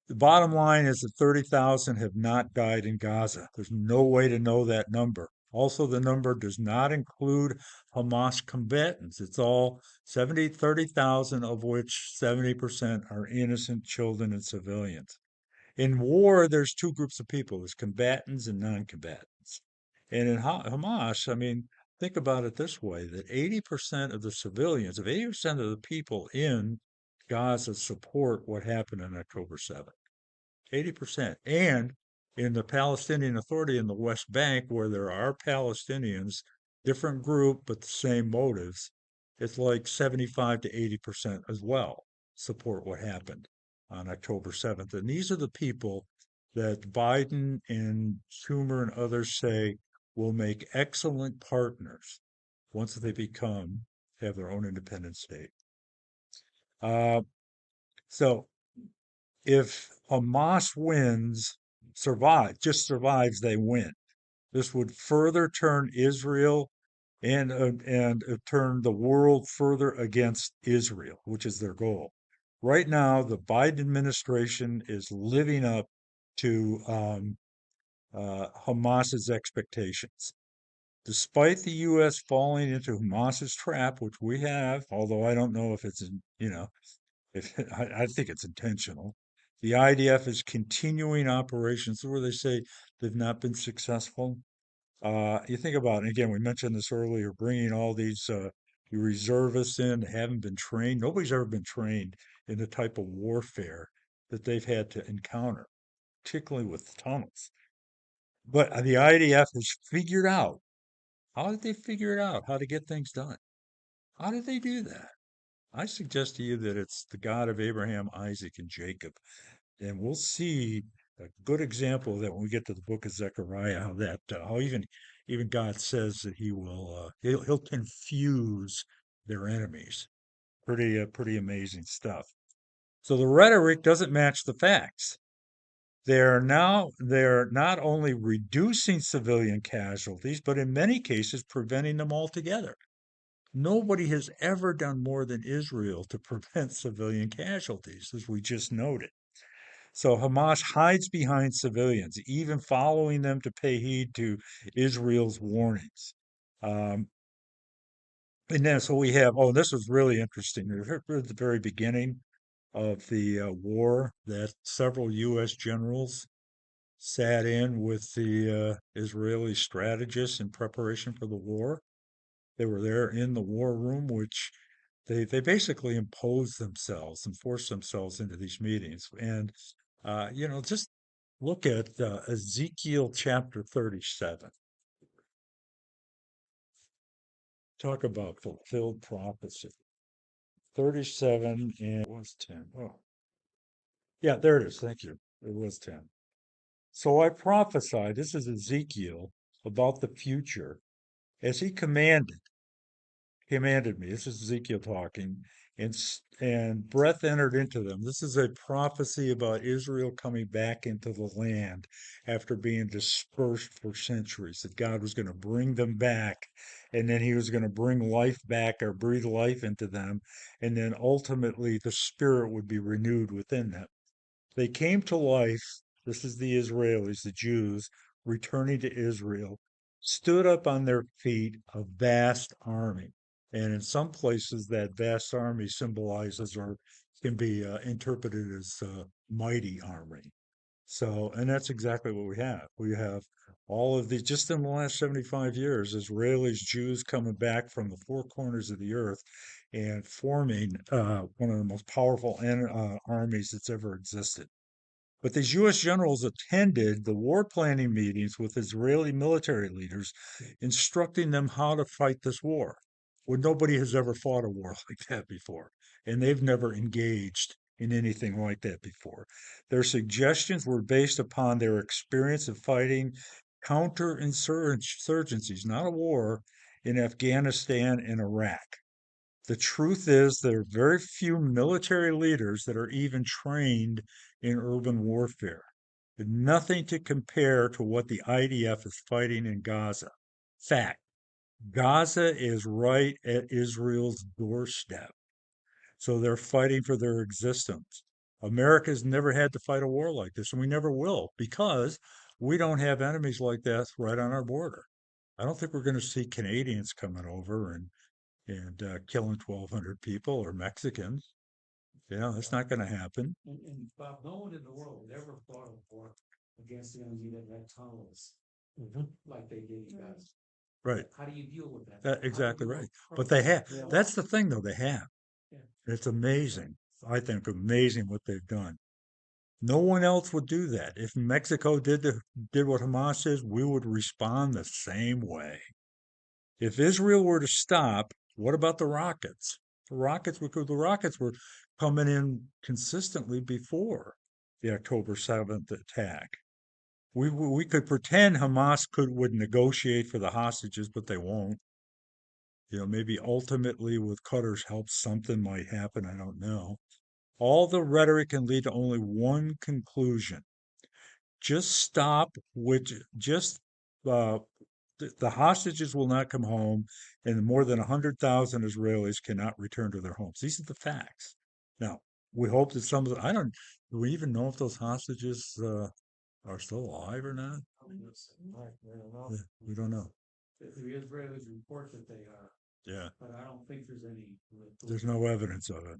The bottom line is that 30,000 have not died in Gaza. There's no way to know that number. Also, the number does not include Hamas combatants. It's all 30,000, of which 70% are innocent children and civilians. In war, there's two groups of people: there's combatants and non-combatants. And in Hamas, I mean, think about it this way: that 80% of the civilians, of 80% of the people in Gaza support what happened on October 7th. 80%. And in the Palestinian Authority in the West Bank, where there are Palestinians, different group, but the same motives, it's like 75 to 80% as well support what happened on October 7th. And these are the people that Biden and Schumer and others say will make excellent partners once they have their own independent state. So if Hamas survives, they win. This would further turn Israel and turn the world further against Israel, which is their goal. Right now, the Biden administration is living up to Hamas's expectations. Despite the U.S. falling into Hamas's trap, which we have, although I don't know if it's, if I think it's intentional. The IDF is continuing operations where they say they've not been successful. You think about it, and again, we mentioned this earlier, bringing all these reservists in that haven't been trained. Nobody's ever been trained in the type of warfare that they've had to encounter, particularly with tunnels. But the IDF has figured out, how did they figure it out? How to get things done? How did they do that? I suggest to you that it's the God of Abraham, Isaac, and Jacob. And we'll see a good example of that when we get to the book of Zechariah, how even God says that he'll confuse their enemies. Pretty amazing stuff. So the rhetoric doesn't match the facts. They're not only reducing civilian casualties, but in many cases preventing them altogether. Nobody has ever done more than Israel to prevent civilian casualties, as we just noted. So Hamas hides behind civilians, even following them to pay heed to Israel's warnings. Um, and then so we have, oh, this was really interesting. At the very beginning of the war, that several U.S. generals sat in with the Israeli strategists in preparation for the war. They were there in the war room, which they basically imposed themselves and forced themselves into these meetings. And just look at Ezekiel chapter 37. Talk about fulfilled prophecy. 37 and it was 10. Oh, yeah, there it is. Thank you. It was 10. So I prophesied, this is Ezekiel, about the future as he commanded me. This is Ezekiel talking, and breath entered into them. This is a prophecy about Israel coming back into the land after being dispersed for centuries. That God was going to bring them back, and then He was going to bring life back or breathe life into them, and then ultimately the Spirit would be renewed within them. They came to life. This is the Israelis, the Jews, returning to Israel, stood up on their feet, a vast army. And in some places, that vast army symbolizes or can be interpreted as a mighty army. So, and that's exactly what we have. We have all of these, just in the last 75 years, Israelis, Jews coming back from the four corners of the earth and forming one of the most powerful armies that's ever existed. But these U.S. generals attended the war planning meetings with Israeli military leaders, instructing them how to fight this war. When nobody has ever fought a war like that before, and they've never engaged in anything like that before. Their suggestions were based upon their experience of fighting counterinsurgencies, not a war, in Afghanistan and Iraq. The truth is, there are very few military leaders that are even trained in urban warfare. Nothing to compare to what the IDF is fighting in Gaza. Fact, Gaza is right at Israel's doorstep. So they're fighting for their existence. America's never had to fight a war like this, and we never will because we don't have enemies like that right on our border. I don't think we're going to see Canadians coming over and killing 1,200 people or Mexicans. Yeah, that's not going to happen. And Bob, no one in the world ever fought a war against an enemy that had tunnels like they did in Gaza. Right. How do you deal with that? Exactly right. But they have. Yeah. That's the thing, though. They have. Yeah. It's amazing. I think amazing what they've done. No one else would do that. If Mexico did what Hamas is, we would respond the same way. If Israel were to stop, what about the rockets? The rockets were coming in consistently before the October 7th attack. We could pretend Hamas would negotiate for the hostages, but they won't. Maybe ultimately with Qatar's help, something might happen. I don't know. All the rhetoric can lead to only one conclusion. Just stop, just uh, the hostages will not come home, and more than 100,000 Israelis cannot return to their homes. These are the facts. Now, we hope that some of I don't, do we even know if those hostages are still alive or not? Yeah, we don't know. The Israelis report that they are, Yeah, but I don't think there's any. there's no evidence of it.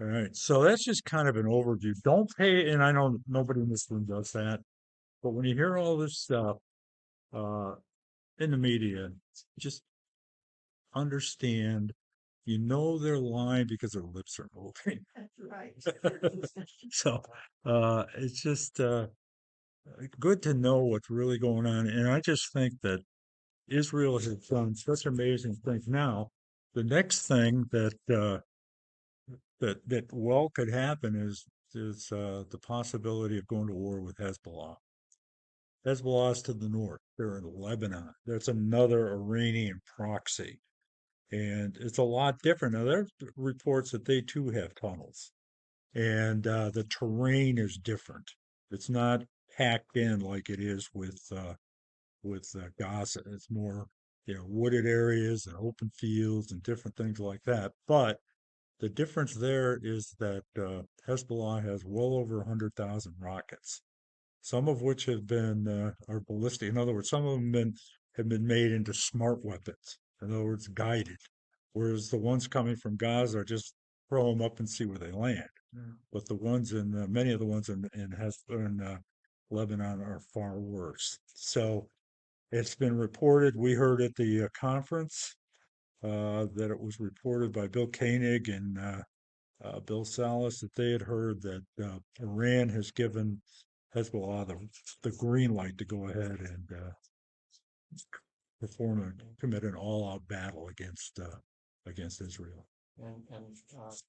All right, so that's just kind of an overview. Don't pay, and I know nobody in this room does that, but when you hear all this stuff uh, in the media, just understand, they're lying because their lips are moving. That's right. So it's just good to know what's really going on. And I just think that Israel has done such amazing things. Now, the next thing that well could happen is the possibility of going to war with Hezbollah. Hezbollah's to the north. They're in Lebanon. That's another Iranian proxy. And it's a lot different. Now, there are reports that they too have tunnels, and the terrain is different. It's not packed in like it is with Gaza. It's more, wooded areas and open fields and different things like that. But the difference there is that Hezbollah has well over 100,000 rockets, some of which are ballistic. In other words, some of them have been made into smart weapons. In other words, guided. Whereas the ones coming from Gaza are just throw them up and see where they land. But the ones many of the ones in Lebanon are far worse. So it's been reported. We heard at the conference that it was reported by Bill Koenig and Bill Salas that they had heard that Iran has given Hezbollah the green light to go ahead and commit an all-out battle against Israel.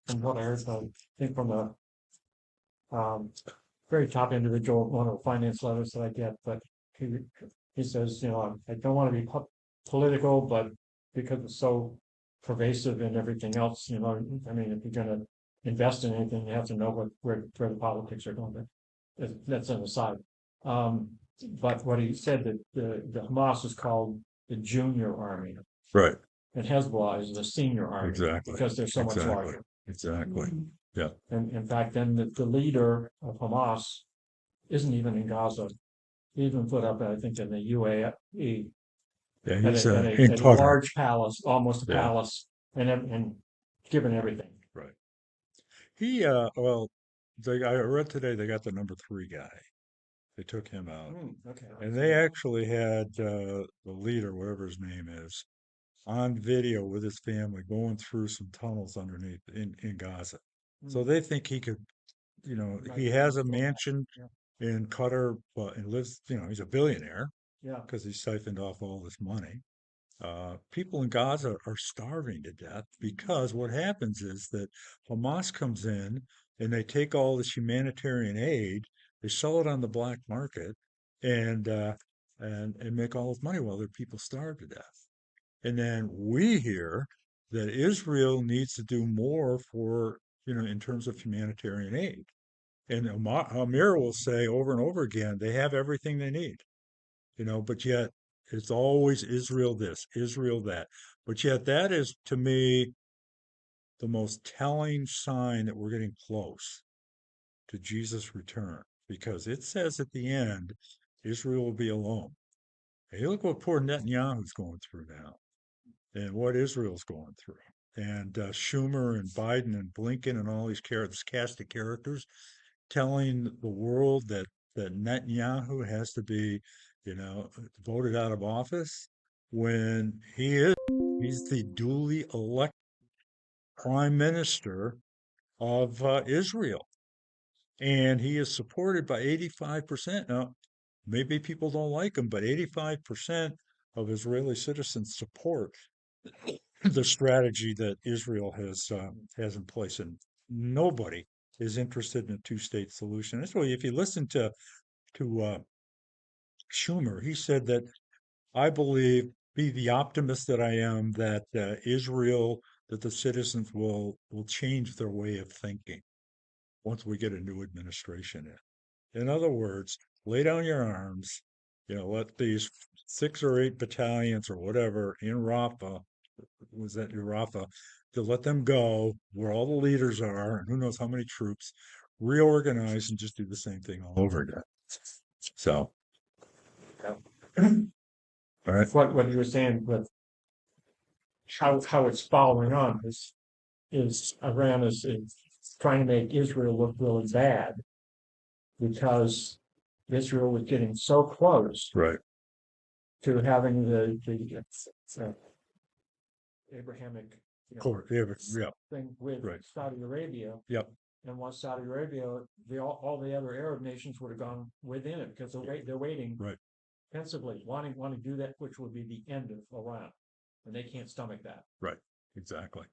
From what I heard, I think from the very top individual, one of the finance letters that I get, but he says, I don't want to be political, but because it's so pervasive in everything else, I mean, if you're going to invest in anything, you have to know where the politics are going. That's an aside. But what he said that the Hamas is called the junior army, Right. and Hezbollah is the senior army, Exactly. because they're so much larger. Exactly. Yeah. And in fact, then the leader of Hamas isn't even in Gaza. He even put up, I think, in the UAE Yeah, at he's a in Qatar. large palace, almost a Yeah. palace, and given everything. Right. Well, I read today they got the number 3 guy. They took him out. Okay. And they actually had the leader, whatever his name is, on video with his family going through some tunnels underneath in Gaza. So they think he could, he has a mansion in Qatar, but and lives, he's a billionaire Yeah. because he siphoned off all this money. People in Gaza are starving to death because what happens is that Hamas comes in and they take all this humanitarian aid, they sell it on the black market, and make all this money while their people starve to death. And then we hear that Israel needs to do more for, in terms of humanitarian aid. And Amir will say over and over again, they have everything they need, but yet it's always Israel this, Israel that. But yet that is, to me, the most telling sign that we're getting close to Jesus' return, because it says at the end, Israel will be alone. And you look what poor Netanyahu's going through now, and what Israel's going through. And Schumer and Biden and Blinken and all these this cast of characters telling the world that Netanyahu has to be, voted out of office when he's the duly elected prime minister of Israel. And he is supported by 85%. Now, maybe people don't like him, but 85% of Israeli citizens support the strategy that Israel has in place, and nobody is interested in a two-state solution. That's why, if you listen to Schumer, he said that I believe, be the optimist that I am, that that the citizens will change their way of thinking once we get a new administration in. In other words, lay down your arms, let these 6 or 8 battalions or whatever in Rafah, was that in Rafah, to let them go where all the leaders are, and who knows how many troops, reorganize and just do the same thing all over again. So, all right. What you were saying with how it's following on is Iran is trying to make Israel look really bad because Israel was getting so close Right. to having the Abrahamic Yeah. thing with Right. Saudi Arabia. Yep. And once Saudi Arabia, all the other Arab nations would have gone within it because they're waiting Right. pensively, wanting to do that, which would be the end of Iran, and they can't stomach that. Right. Exactly.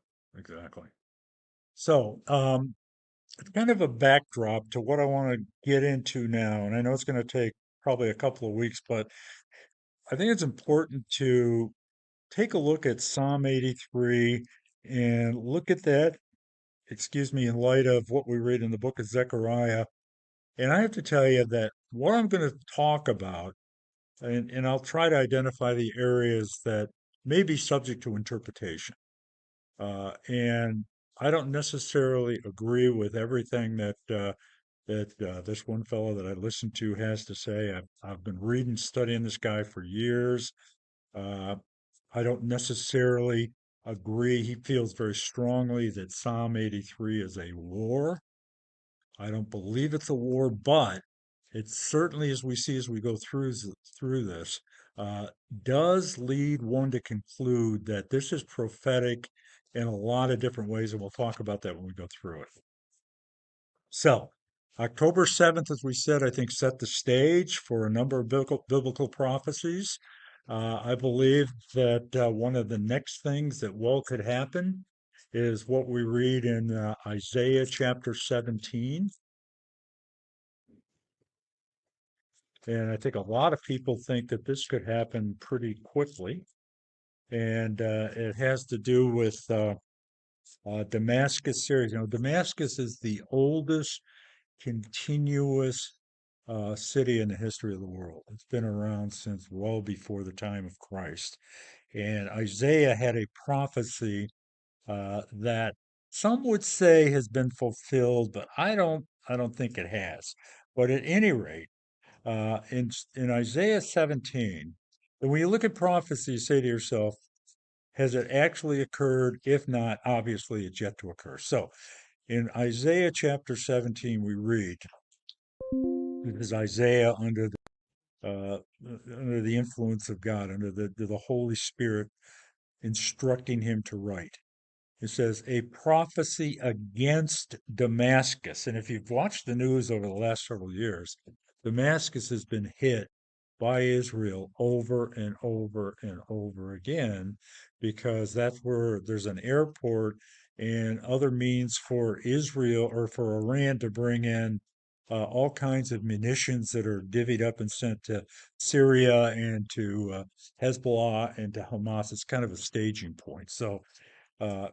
So, it's kind of a backdrop to what I want to get into now, and I know it's going to take probably a couple of weeks, but I think it's important to take a look at Psalm 83 and look at that, excuse me, in light of what we read in the book of Zechariah. And I have to tell you that what I'm going to talk about, and I'll try to identify the areas that may be subject to interpretation. And I don't necessarily agree with everything that this one fellow that I listen to has to say. I've been reading, studying this guy for years. Uh, I don't necessarily agree. He feels very strongly that Psalm 83 is a war. I don't believe it's a war, but it certainly, as we see as we go through this, uh, does lead one to conclude that this is prophetic in a lot of different ways, and we'll talk about that when we go through it. So, October 7th, as we said, I think set the stage for a number of biblical prophecies. I believe that one of the next things that well could happen is what we read in Isaiah chapter 17. And I think a lot of people think that this could happen pretty quickly. And it has to do with Damascus, Syria. You know, Damascus is the oldest continuous city in the history of the world. It's been around since well before the time of Christ. And Isaiah had a prophecy that some would say has been fulfilled, but I don't think it has. But at any rate, in Isaiah 17, and when you look at prophecy, you say to yourself, has it actually occurred? If not, obviously it's yet to occur. So in Isaiah chapter 17, we read, this is Isaiah under the influence of God, under the Holy Spirit instructing him to write. It says, a prophecy against Damascus. And if you've watched the news over the last several years, Damascus has been hit by Israel over and over and over again because that's where there's an airport and other means for Israel or for Iran to bring in all kinds of munitions that are divvied up and sent to Syria and to Hezbollah and to Hamas. It's kind of a staging point. So uh,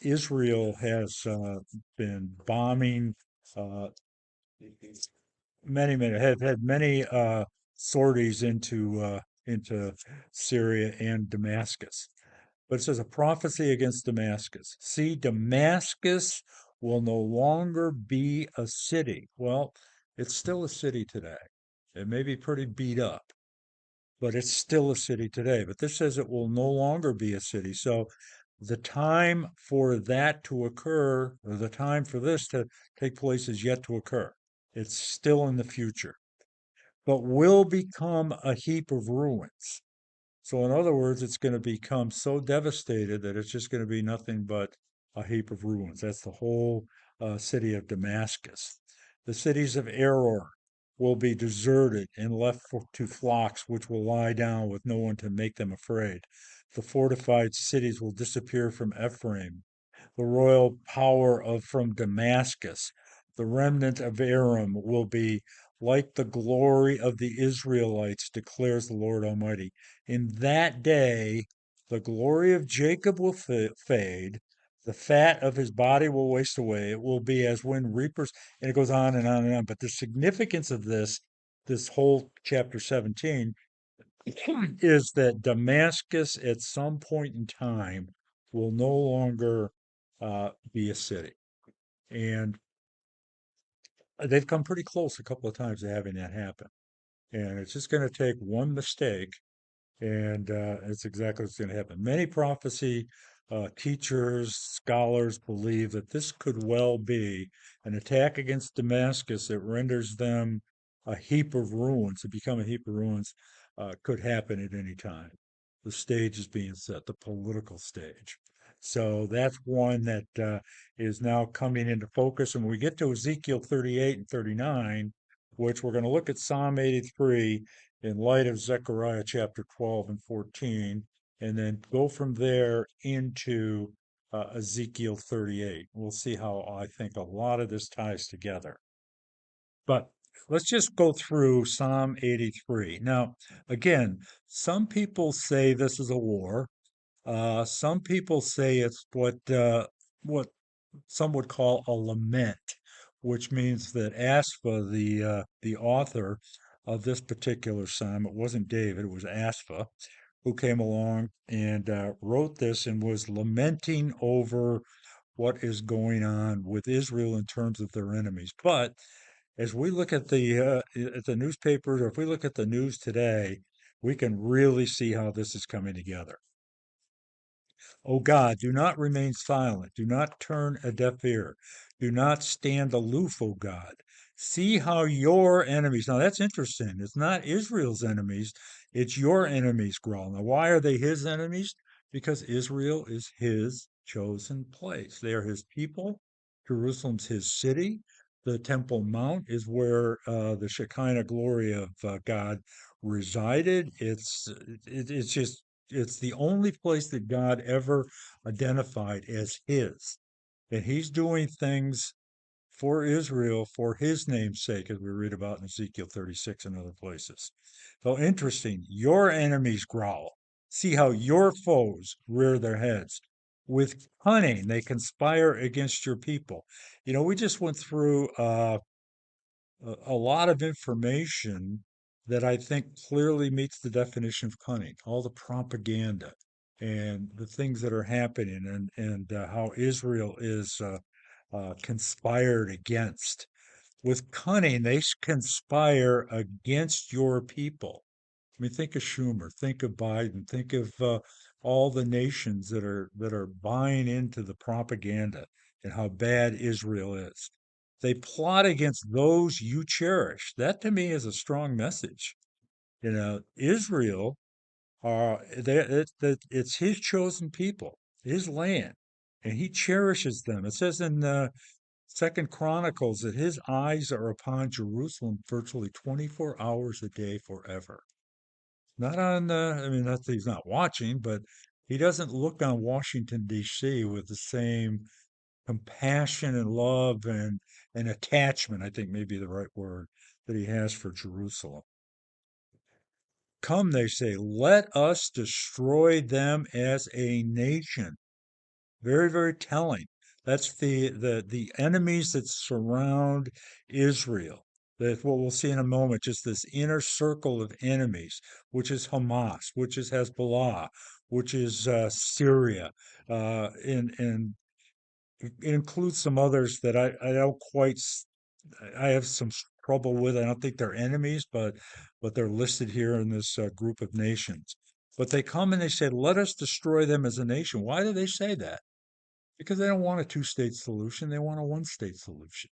Israel has been bombing uh, many have had many sorties into Syria and Damascus. But it says a prophecy against Damascus. See, Damascus will no longer be a city. Well, it's still a city today. It may be pretty beat up, but it's still a city today. But this says it will no longer be a city. So the time for that to occur, or the time for this to take place, is yet to occur. It's still in the future, but will become a heap of ruins. So, in other words, it's going to become so devastated that it's just going to be nothing but a heap of ruins. That's the whole city of Damascus. The cities of Error will be deserted and left to flocks, which will lie down with no one to make them afraid. The fortified cities will disappear from Ephraim, the royal power of from Damascus. The remnant of Aram will be like the glory of the Israelites, declares the Lord Almighty. In that day, the glory of Jacob will fade, the fat of his body will waste away. It will be as when reapers, and it goes on and on and on. But the significance of this whole chapter 17, is that Damascus at some point in time will no longer be a city. And they've come pretty close a couple of times to having that happen. And it's just going to take one mistake, and it's exactly what's going to happen. Many prophecy teachers, scholars believe that this could well be an attack against Damascus that renders them a heap of ruins, to become a heap of ruins, could happen at any time. The stage is being set, the political stage. So that's one that is now coming into focus. And when we get to Ezekiel 38 and 39, which we're going to look at Psalm 83 in light of Zechariah chapter 12 and 14, and then go from there into Ezekiel 38. We'll see how I think a lot of this ties together. But let's just go through Psalm 83. Now, again, some people say this is a war. Some people say it's what some would call a lament, which means that Asaph, the author of this particular psalm, it wasn't David, it was Asaph, who came along and wrote this and was lamenting over what is going on with Israel in terms of their enemies. But as we look at the newspapers, or if we look at the news today, we can really see how this is coming together. O God, do not remain silent. Do not turn a deaf ear. Do not stand aloof, O God. See how your enemies, now that's interesting. It's not Israel's enemies, it's your enemies growl. Now, why are they his enemies? Because Israel is his chosen place. They are his people. Jerusalem's his city. The Temple Mount is where the Shekinah glory of God resided. It's just it's the only place that God ever identified as his. And he's doing things for Israel for his name's sake, as we read about in Ezekiel 36 and other places. So interesting. Your enemies growl. See how your foes rear their heads. With cunning, they conspire against your people. You know, we just went through a lot of information that I think clearly meets the definition of cunning. All the propaganda and the things that are happening, and how Israel is conspired against. With cunning, they conspire against your people. I mean, think of Schumer, think of Biden, think of all the nations that are buying into the propaganda and how bad Israel is. They plot against those you cherish. That to me is a strong message. You know, Israel it's his chosen people, his land, and he cherishes them. It says in Second Chronicles that his eyes are upon Jerusalem virtually 24 hours a day forever. Not on the, I mean, that's he's not watching, but he doesn't look on Washington, D.C. with the same compassion and love and attachment, I think may be the right word, that he has for Jerusalem. Come, they say, let us destroy them as a nation. Very, very telling. That's the enemies that surround Israel. That's what we'll see in a moment, just this inner circle of enemies, which is Hamas, which is Hezbollah, which is Syria, and it includes some others that I don't quite I have some trouble with. I don't think they're enemies, but they're listed here in this group of nations. But they come and they say, "Let us destroy them as a nation." Why do they say that? Because they don't want a two-state solution; they want a one-state solution.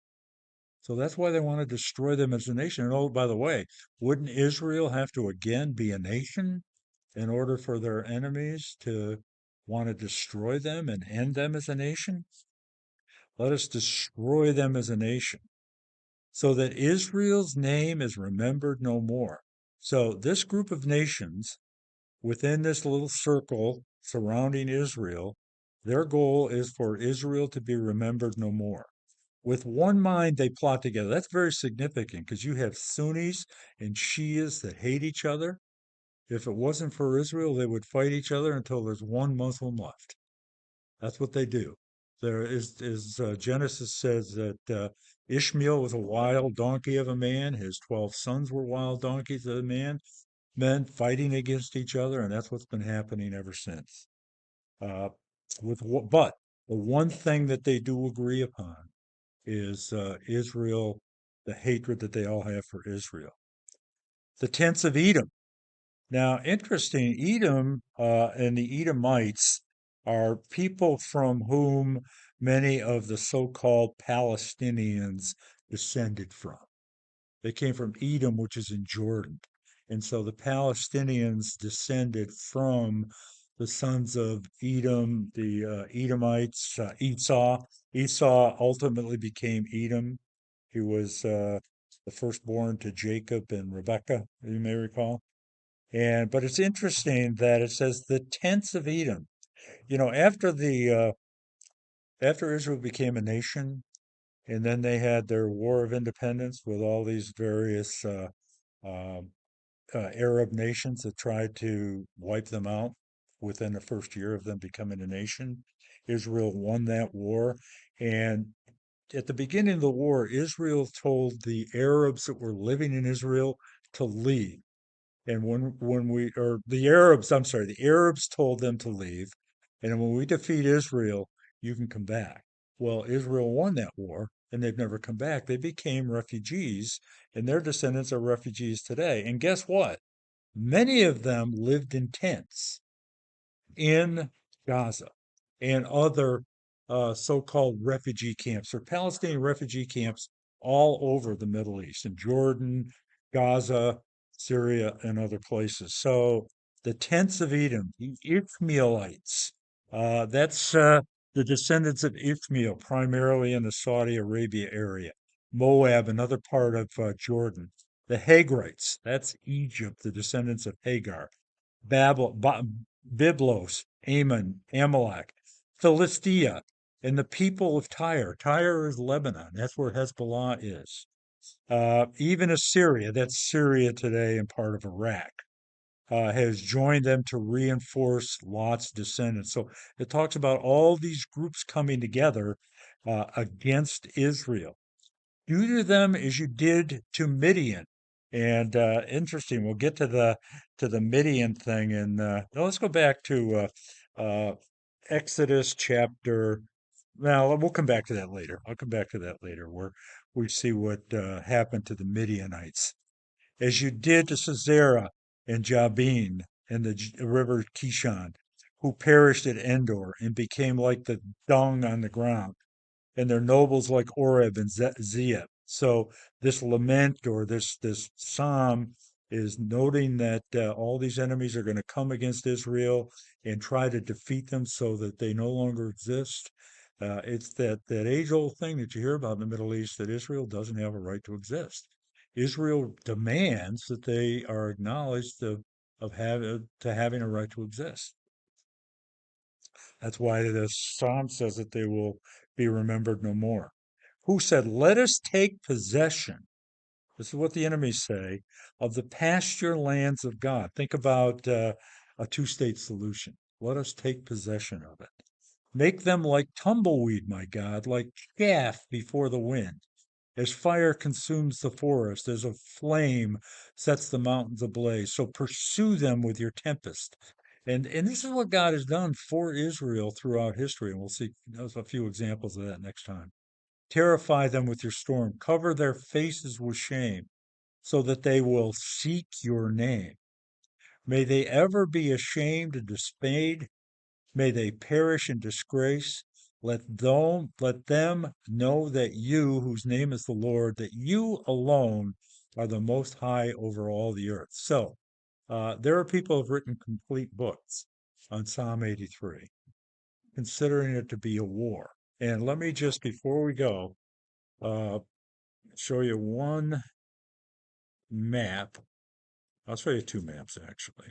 So that's why they want to destroy them as a nation. And oh, by the way, wouldn't Israel have to again be a nation in order for their enemies to want to destroy them and end them as a nation? Let us destroy them as a nation so that Israel's name is remembered no more. So, this group of nations within this little circle surrounding Israel, their goal is for Israel to be remembered no more. With one mind, they plot together. That's very significant because you have Sunnis and Shias that hate each other. If it wasn't for Israel, they would fight each other until there's one Muslim left. That's what they do. There is Genesis says that Ishmael was a wild donkey of a man. His 12 sons were wild donkeys of a man, men fighting against each other, and that's what's been happening ever since. Uh, but the one thing that they do agree upon is Israel, the hatred that they all have for Israel. The tents of Edom. Now, interesting, Edom and the Edomites are people from whom many of the so-called Palestinians descended from. They came from Edom, which is in Jordan. And so the Palestinians descended from the sons of Edom, the Edomites, Esau. Esau ultimately became Edom. He was the firstborn to Jacob and Rebekah, you may recall. But it's interesting that it says the tents of Edom. You know, after Israel became a nation, and then they had their war of independence with all these various uh, Arab nations that tried to wipe them out. within the first year of them becoming a nation. Israel won that war. And at the beginning of the war, Israel told the Arabs that were living in Israel to leave. And when we or the Arabs, I'm sorry, the Arabs told them to leave. And when we defeat Israel, you can come back. Well, Israel won that war and they've never come back. They became refugees and their descendants are refugees today. And guess what? Many of them lived in tents in Gaza and other so-called refugee camps or Palestinian refugee camps all over the Middle East, in Jordan, Gaza, Syria, and other places. So the tents of Edom, the Ishmaelites, that's the descendants of Ishmael, primarily in the Saudi Arabia area. Moab, another part of Jordan. The Hagrites, that's Egypt, the descendants of Hagar. Babel, Byblos, Ammon, Amalek, Philistia, and the people of Tyre. Tyre is Lebanon. That's where Hezbollah is. Even Assyria, that's Syria today and part of Iraq, has joined them to reinforce Lot's descendants. So it talks about all these groups coming together against Israel. Do to them as you did to Midian. And interesting, we'll get to the Midian thing, and let's go back to Exodus chapter. Well, we'll come back to that later. I'll come back to that later, where we see what happened to the Midianites, as you did to Sisera and Jabin and the river Kishon, who perished at Endor and became like the dung on the ground and their nobles like Oreb and Zeeb. So this lament or this psalm is noting that all these enemies are going to come against Israel and try to defeat them so that they no longer exist. It's that age-old thing that you hear about in the Middle East that Israel doesn't have a right to exist. Israel demands that they are acknowledged of having a right to exist. That's why the psalm says that they will be remembered no more. Who said, "Let us take possession." This is what the enemies say of the pasture lands of God. Think about a two-state solution. Let us take possession of it. Make them like tumbleweed, my God, like chaff before the wind. As fire consumes the forest, as a flame sets the mountains ablaze, so pursue them with your tempest. And this is what God has done for Israel throughout history, and we'll see a few examples of that next time. Terrify them with your storm, cover their faces with shame, so that they will seek your name. May they ever be ashamed and dismayed. May they perish in disgrace. Let them know that you, whose name is the Lord, that you alone are the most high over all the earth. So there are people who have written complete books on Psalm 83, considering it to be a war. And let me just, before we go, uh, show you one map. I'll show you two maps, actually.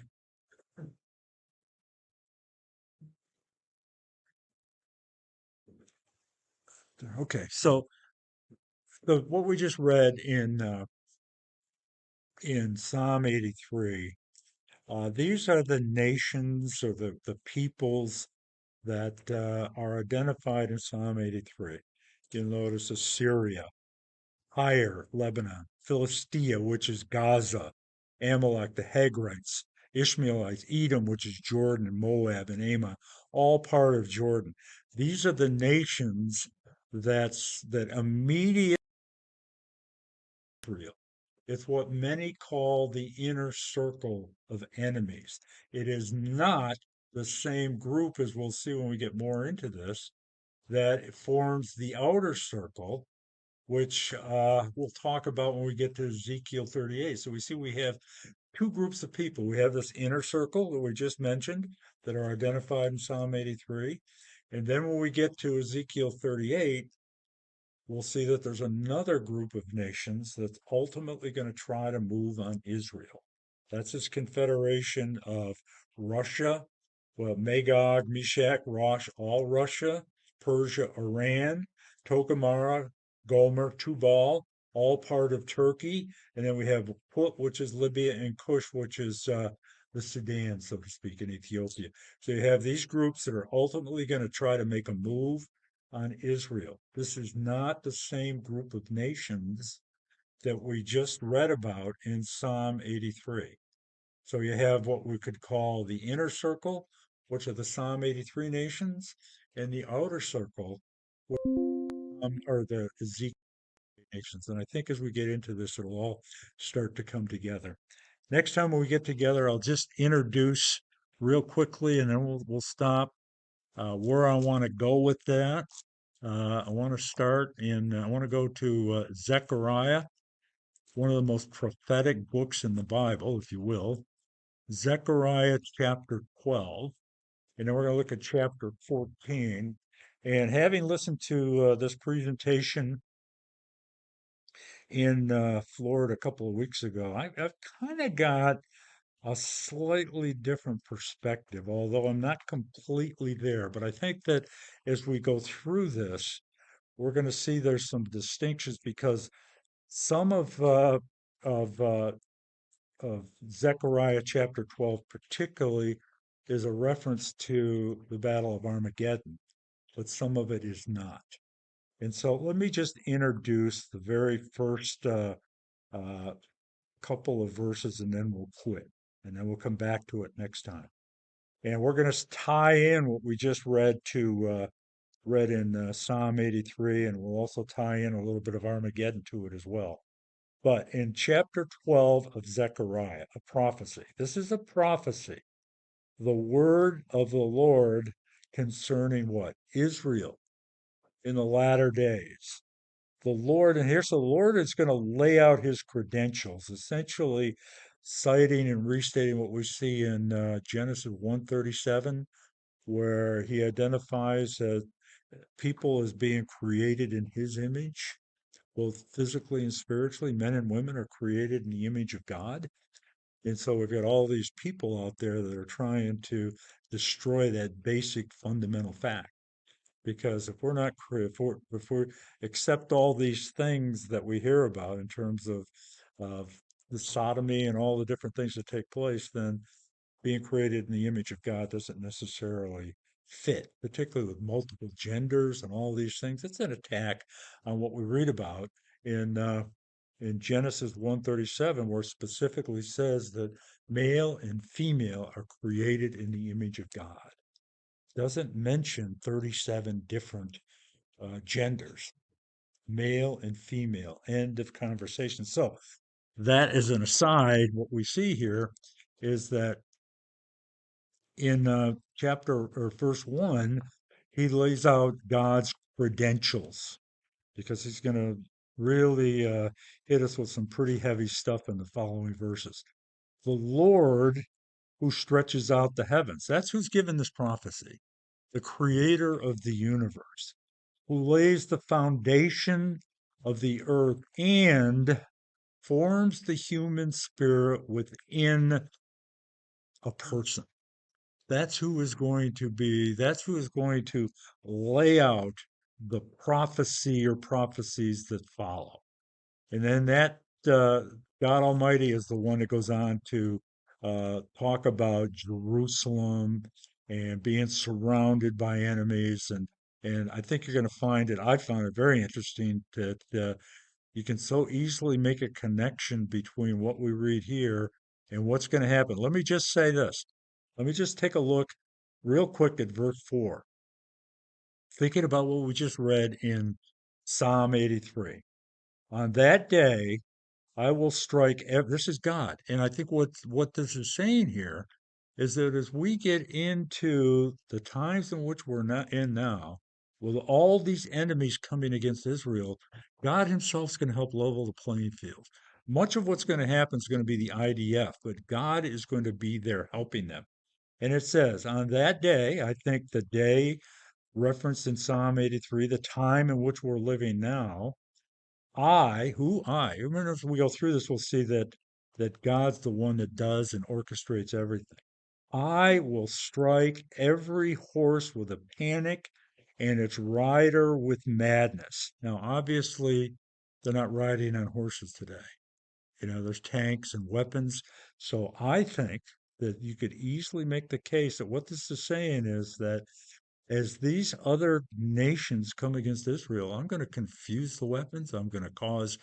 Okay, so what we just read in Psalm 83, these are the nations or the peoples that are identified in Psalm 83. You'll notice Assyria, Tyre, Lebanon, Philistia, which is Gaza, Amalek, the Hagrites, Ishmaelites, Edom, which is Jordan, Moab, and Ammon, all part of Jordan. These are the nations that immediately Israel. It's what many call the inner circle of enemies. It is not the same group, as we'll see when we get more into this, that forms the outer circle, which we'll talk about when we get to Ezekiel 38. So we see we have two groups of people. We have this inner circle that we just mentioned that are identified in Psalm 83. And then when we get to Ezekiel 38, we'll see that there's another group of nations that's ultimately going to try to move on Israel. That's this confederation of Russia, well, Magog, Meshach, Rosh, all Russia, Persia, Iran, Togarmah, Gomer, Tubal, all part of Turkey. And then we have Put, which is Libya, and Cush, which is the Sudan, so to speak, in Ethiopia. So you have these groups that are ultimately going to try to make a move on Israel. This is not the same group of nations that we just read about in Psalm 83. So you have what we could call the inner circle, which are the Psalm 83 nations, and the outer circle, are the Ezekiel nations. And I think as we get into this, it'll all start to come together. Next time when we get together, I'll just introduce real quickly, and then we'll stop where I want to go with that. I want to start in. I want to go to Zechariah, one of the most prophetic books in the Bible, if you will. Zechariah chapter 12, and then we're going to look at chapter 14. And having listened to this presentation in Florida a couple of weeks ago, I've kind of got a slightly different perspective, although I'm not completely there. But I think that as we go through this, we're going to see there's some distinctions because some of uh, of Zechariah chapter 12 particularly is a reference to the Battle of Armageddon, but some of it is not. And so let me just introduce the very first uh, couple of verses and then we'll quit. And then we'll come back to it next time. And we're going to tie in what we just read in Psalm 83, and we'll also tie in a little bit of Armageddon to it as well. But in chapter 12 of Zechariah, a prophecy. This is a prophecy. The word of the Lord concerning what? Israel in the latter days. The Lord, and here's the Lord is going to lay out his credentials, essentially citing and restating what we see in Genesis 137, where he identifies people as being created in his image, both physically and spiritually. Men and women are created in the image of God. And so we've got all these people out there that are trying to destroy that basic fundamental fact. Because if we're not, if we accept all these things that we hear about in terms of the sodomy and all the different things that take place, then being created in the image of God doesn't necessarily fit, particularly with multiple genders and all these things. It's an attack on what we read about in Genesis 137, where it specifically says that male and female are created in the image of God. Doesn't mention 37 different genders, male and female. End of conversation. So that is an aside. What we see here is that in chapter or verse 1, he lays out God's credentials because he's going to really hit us with some pretty heavy stuff in the following verses. The Lord who stretches out the heavens, that's who's given this prophecy, the creator of the universe, who lays the foundation of the earth and forms the human spirit within a person. That's who is going to be, that's who is going to lay out the prophecy or prophecies that follow. And then that God Almighty is the one that goes on to talk about Jerusalem and being surrounded by enemies. And I think you're going to find it, I found it very interesting that you can so easily make a connection between what we read here and what's going to happen. Let me just say this. Let me just take a look real quick at verse 4. Thinking about what we just read in Psalm 83. On that day, I will strike. This is God, and I think what this is saying here is that as we get into the times in which we're not in now, with all these enemies coming against Israel, God Himself is going to help level the playing field. Much of what's going to happen is going to be the IDF, but God is going to be there helping them. And it says, on that day, I think the day referenced in Psalm 83, the time in which we're living now, remember as we go through this, we'll see that God's the one that does and orchestrates everything. I will strike every horse with a panic and its rider with madness. Now, obviously, they're not riding on horses today. There's tanks and weapons. So I think that you could easily make the case that what this is saying is that as these other nations come against Israel, I'm going to confuse the weapons. I'm going to cause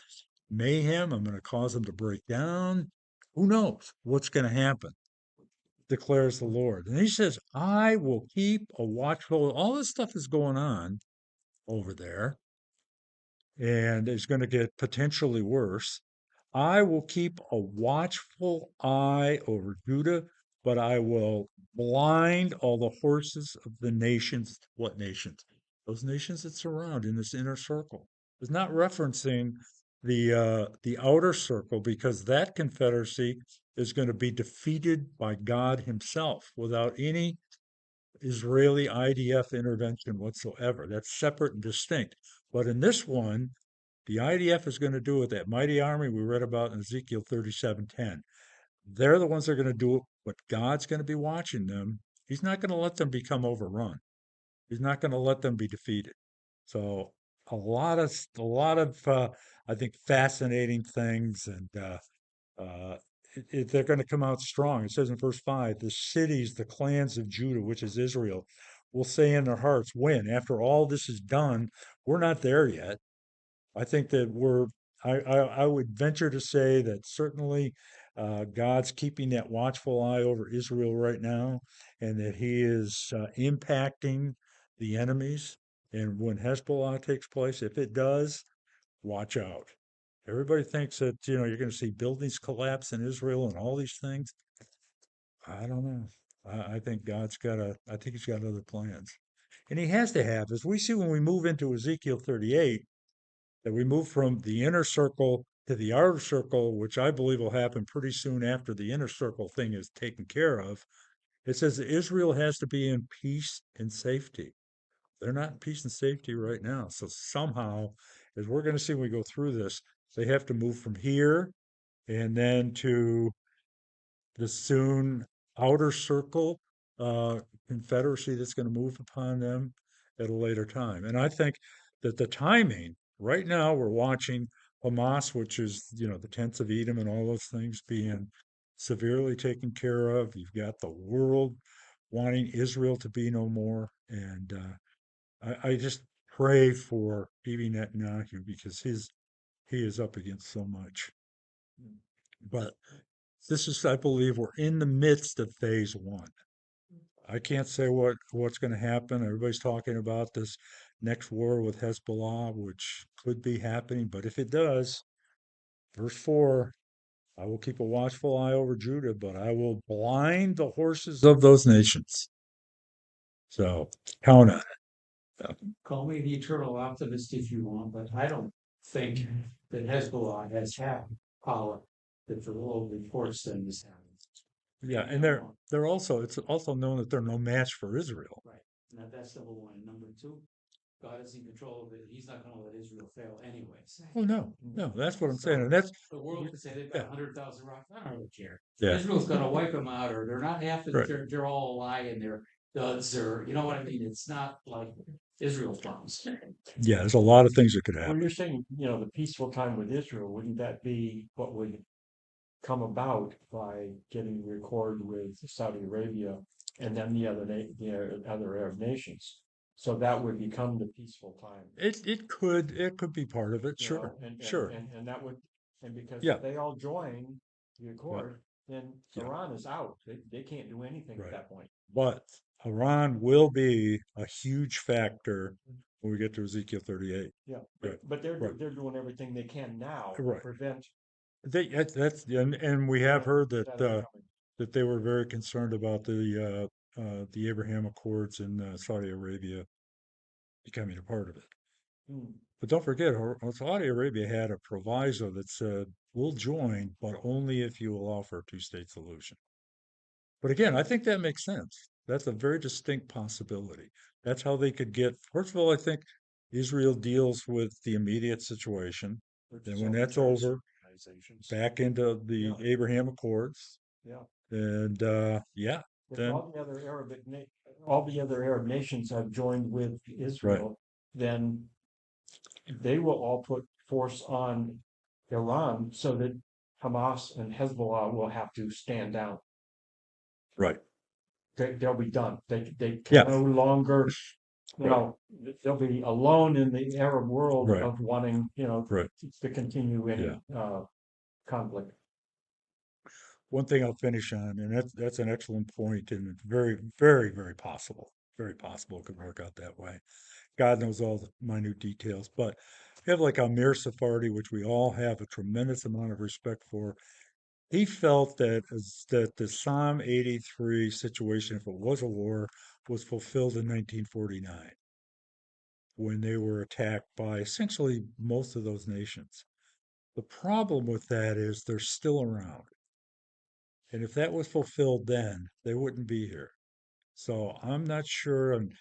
mayhem. I'm going to cause them to break down. Who knows what's going to happen, declares the Lord. And he says, I will keep a watchful. All this stuff is going on over there, and it's going to get potentially worse. I will keep a watchful eye over Judah, but I will blind all the horses of the nations. What nations? Those nations that surround in this inner circle. It's not referencing the outer circle, because that confederacy is going to be defeated by God Himself without any Israeli IDF intervention whatsoever. That's separate and distinct. But in this one, the IDF is going to do it. That mighty army we read about in Ezekiel 37:10. They're the ones that are going to do it, but God's going to be watching them. He's not going to let them become overrun. He's not going to let them be defeated. So a lot of I think fascinating things, and they're going to come out strong. It says in verse 5, the cities, the clans of Judah, which is Israel, will say in their hearts, when, after all this is done, we're not there yet. I think that I would venture to say that certainly God's keeping that watchful eye over Israel right now, and that He is impacting the enemies. And when Hezbollah takes place, if it does, watch out. Everybody thinks that, you're going to see buildings collapse in Israel and all these things. I don't know. I think I think He's got other plans. And He has to have, as we see when we move into Ezekiel 38, that we move from the inner circle to the outer circle, which I believe will happen pretty soon after the inner circle thing is taken care of. It says that Israel has to be in peace and safety. They're not in peace and safety right now. So somehow, as we're going to see when we go through this, they have to move from here and then to the soon outer circle confederacy that's going to move upon them at a later time. And I think that the timing, right now, we're watching Hamas, which is, the tents of Edom and all those things being severely taken care of. You've got the world wanting Israel to be no more. And I just pray for Bibi Netanyahu, because he is up against so much. But this is, I believe, we're in the midst of phase one. I can't say what's going to happen. Everybody's talking about this next war with Hezbollah, which could be happening. But if it does, verse 4, I will keep a watchful eye over Judah, but I will blind the horses of those nations. So count on it. Call me the eternal optimist if you want, but I don't think that Hezbollah has had power that the world reports them as having. Yeah, and it's also known that they're no match for Israel. Right. Now that's number one. And number two, God is in control of it. He's not going to let Israel fail anyway. Oh no, that's what I'm saying, and that's The world could say they've got 100,000 rockets. I don't really care. yeah, Israel's going to wipe them out, or they're not half. right. They're all a lie and they're duds, or you know what I mean. It's not like Israel's problems. Yeah, there's a lot of things that could When happen. you're saying, the peaceful time with Israel, wouldn't that be what would come about by getting the accord with Saudi Arabia and then the other Arab nations? So that would become the peaceful time. It could be part of it, sure, sure. And that would, and because Yeah. if they all join the accord, then Yeah. Iran is out. They can't do anything Right. at that point. But Iran will be a huge factor when we get to Ezekiel 38. Yeah, Right. but they're Right. they're doing everything they can now to Right. prevent And we have heard that that coming. that they were very concerned about the Abraham Accords in Saudi Arabia becoming a part of it. Hmm. But don't forget, Saudi Arabia had a proviso that said, we'll join, but only if you allow for a two-state solution. But again, I think that makes sense. That's a very distinct possibility. That's how they could get, first of all, I think Israel deals with the immediate situation. Then when that's over, back into the Yeah. Abraham Accords. Yeah. And If then all the other Arab nations have joined with Israel, then they will all put force on Iran so that Hamas and Hezbollah will have to stand down. Right. they'll be done. They Yeah. can no longer, they'll be alone in the Arab world Right. of wanting, Right. to continue any Yeah. conflict. One thing I'll finish on, and that's an excellent point, and it's very, very, very possible. Very possible it could work out that way. God knows all the minute details, but you have like Amir Sephardi, which we all have a tremendous amount of respect for. He felt that the Psalm 83 situation, if it was a war, was fulfilled in 1949 when they were attacked by essentially most of those nations. The problem with that is they're still around. And if that was fulfilled then, they wouldn't be here. So I'm not sure, and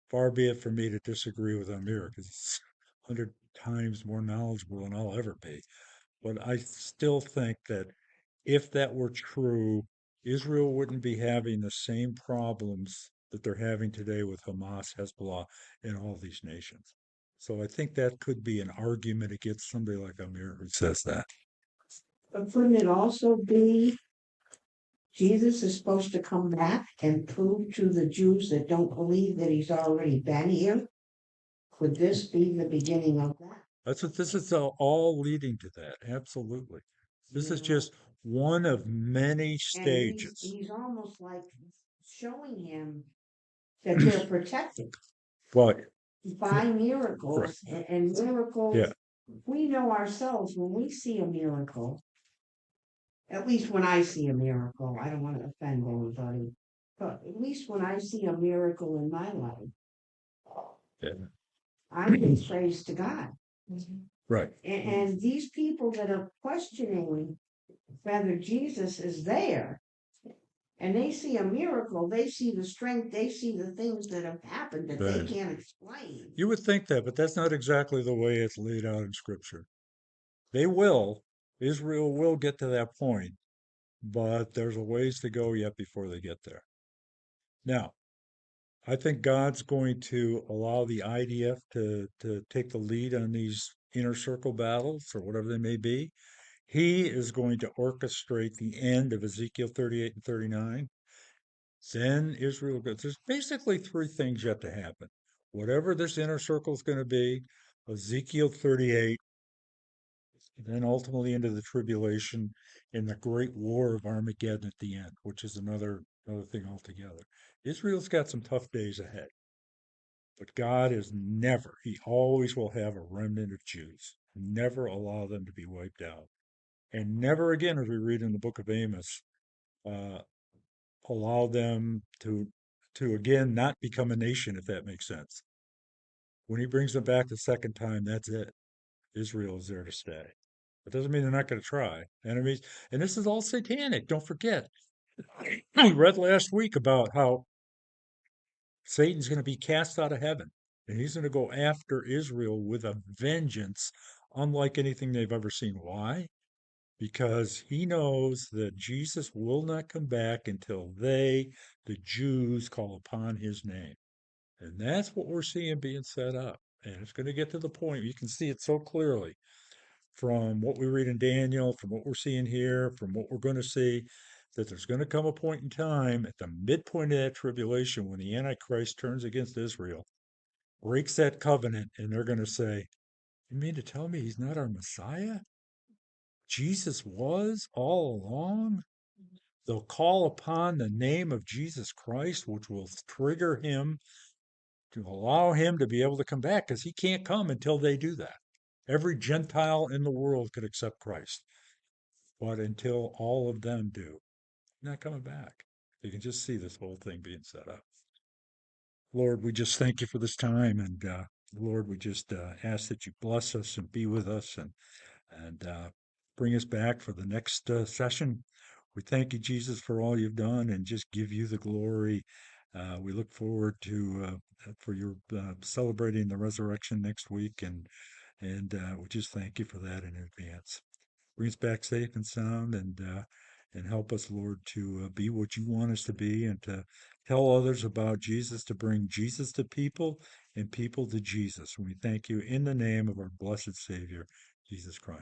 far be it for me to disagree with Amir because he's 100 times more knowledgeable than I'll ever be. But I still think that if that were true, Israel wouldn't be having the same problems that they're having today with Hamas, Hezbollah, and all these nations. So I think that could be an argument against somebody like Amir who says that. But couldn't it also be Jesus is supposed to come back and prove to the Jews that don't believe that he's already been here? Could this be the beginning of that? That's what this is all leading to that. Absolutely. This is just one of many And stages. he's almost like showing him that they're protected Well, by miracles and miracles. yeah, We know ourselves when we see a miracle, at least when I see a miracle, I don't want to offend anybody, but at least when I see a miracle in my life, yeah, I give praise to God. right. And these people that are questioning whether Jesus is there, and they see a miracle, they see the strength, they see the things that have happened that they Right. can't explain. You would think that, but that's not exactly the way it's laid out in Scripture. They will, Israel will get to that point, but there's a ways to go yet before they get there. Now, I think God's going to allow the IDF to take the lead on these inner circle battles or whatever they may be. He is going to orchestrate the end of Ezekiel 38 and 39. Then Israel goes. There's basically three things yet to happen. Whatever this inner circle is going to be, Ezekiel 38, then ultimately into the tribulation and the great war of Armageddon at the end, which is another thing altogether. Israel's got some tough days ahead, but God is never, He always will have a remnant of Jews. Never allow them to be wiped out. And never again, as we read in the book of Amos, uh, allow them to again not become a nation, if that makes sense. When He brings them back the second time, that's it. Israel is there to stay. It doesn't mean they're not going to try. Enemies, and this is all satanic. Don't forget. We read last week about how Satan's going to be cast out of heaven, and he's going to go after Israel with a vengeance, unlike anything they've ever seen. Why? Because he knows that Jesus will not come back until they, the Jews, call upon his name. And that's what we're seeing being set up. And it's going to get to the point, you can see it so clearly from what we read in Daniel, from what we're seeing here, from what we're going to see, that there's going to come a point in time at the midpoint of that tribulation when the Antichrist turns against Israel, breaks that covenant, and they're going to say, "You mean to tell me he's not our Messiah? Jesus was all along?" They'll call upon the name of Jesus Christ, which will trigger him to allow him to be able to come back because he can't come until they do that. Every Gentile in the world could accept Christ. But until all of them do, not coming back. You can just see this whole thing being set up. Lord, we just thank you for this time. And Lord, we just ask that you bless us and be with us and bring us back for the next session. We thank you, Jesus, for all you've done and just give you the glory. We look forward to for your celebrating the resurrection next week, and we just thank you for that in advance. Bring us back safe and sound, and help us, Lord, to be what you want us to be, and to tell others about Jesus, to bring Jesus to people and people to Jesus. And we thank you in the name of our blessed Savior, Jesus Christ.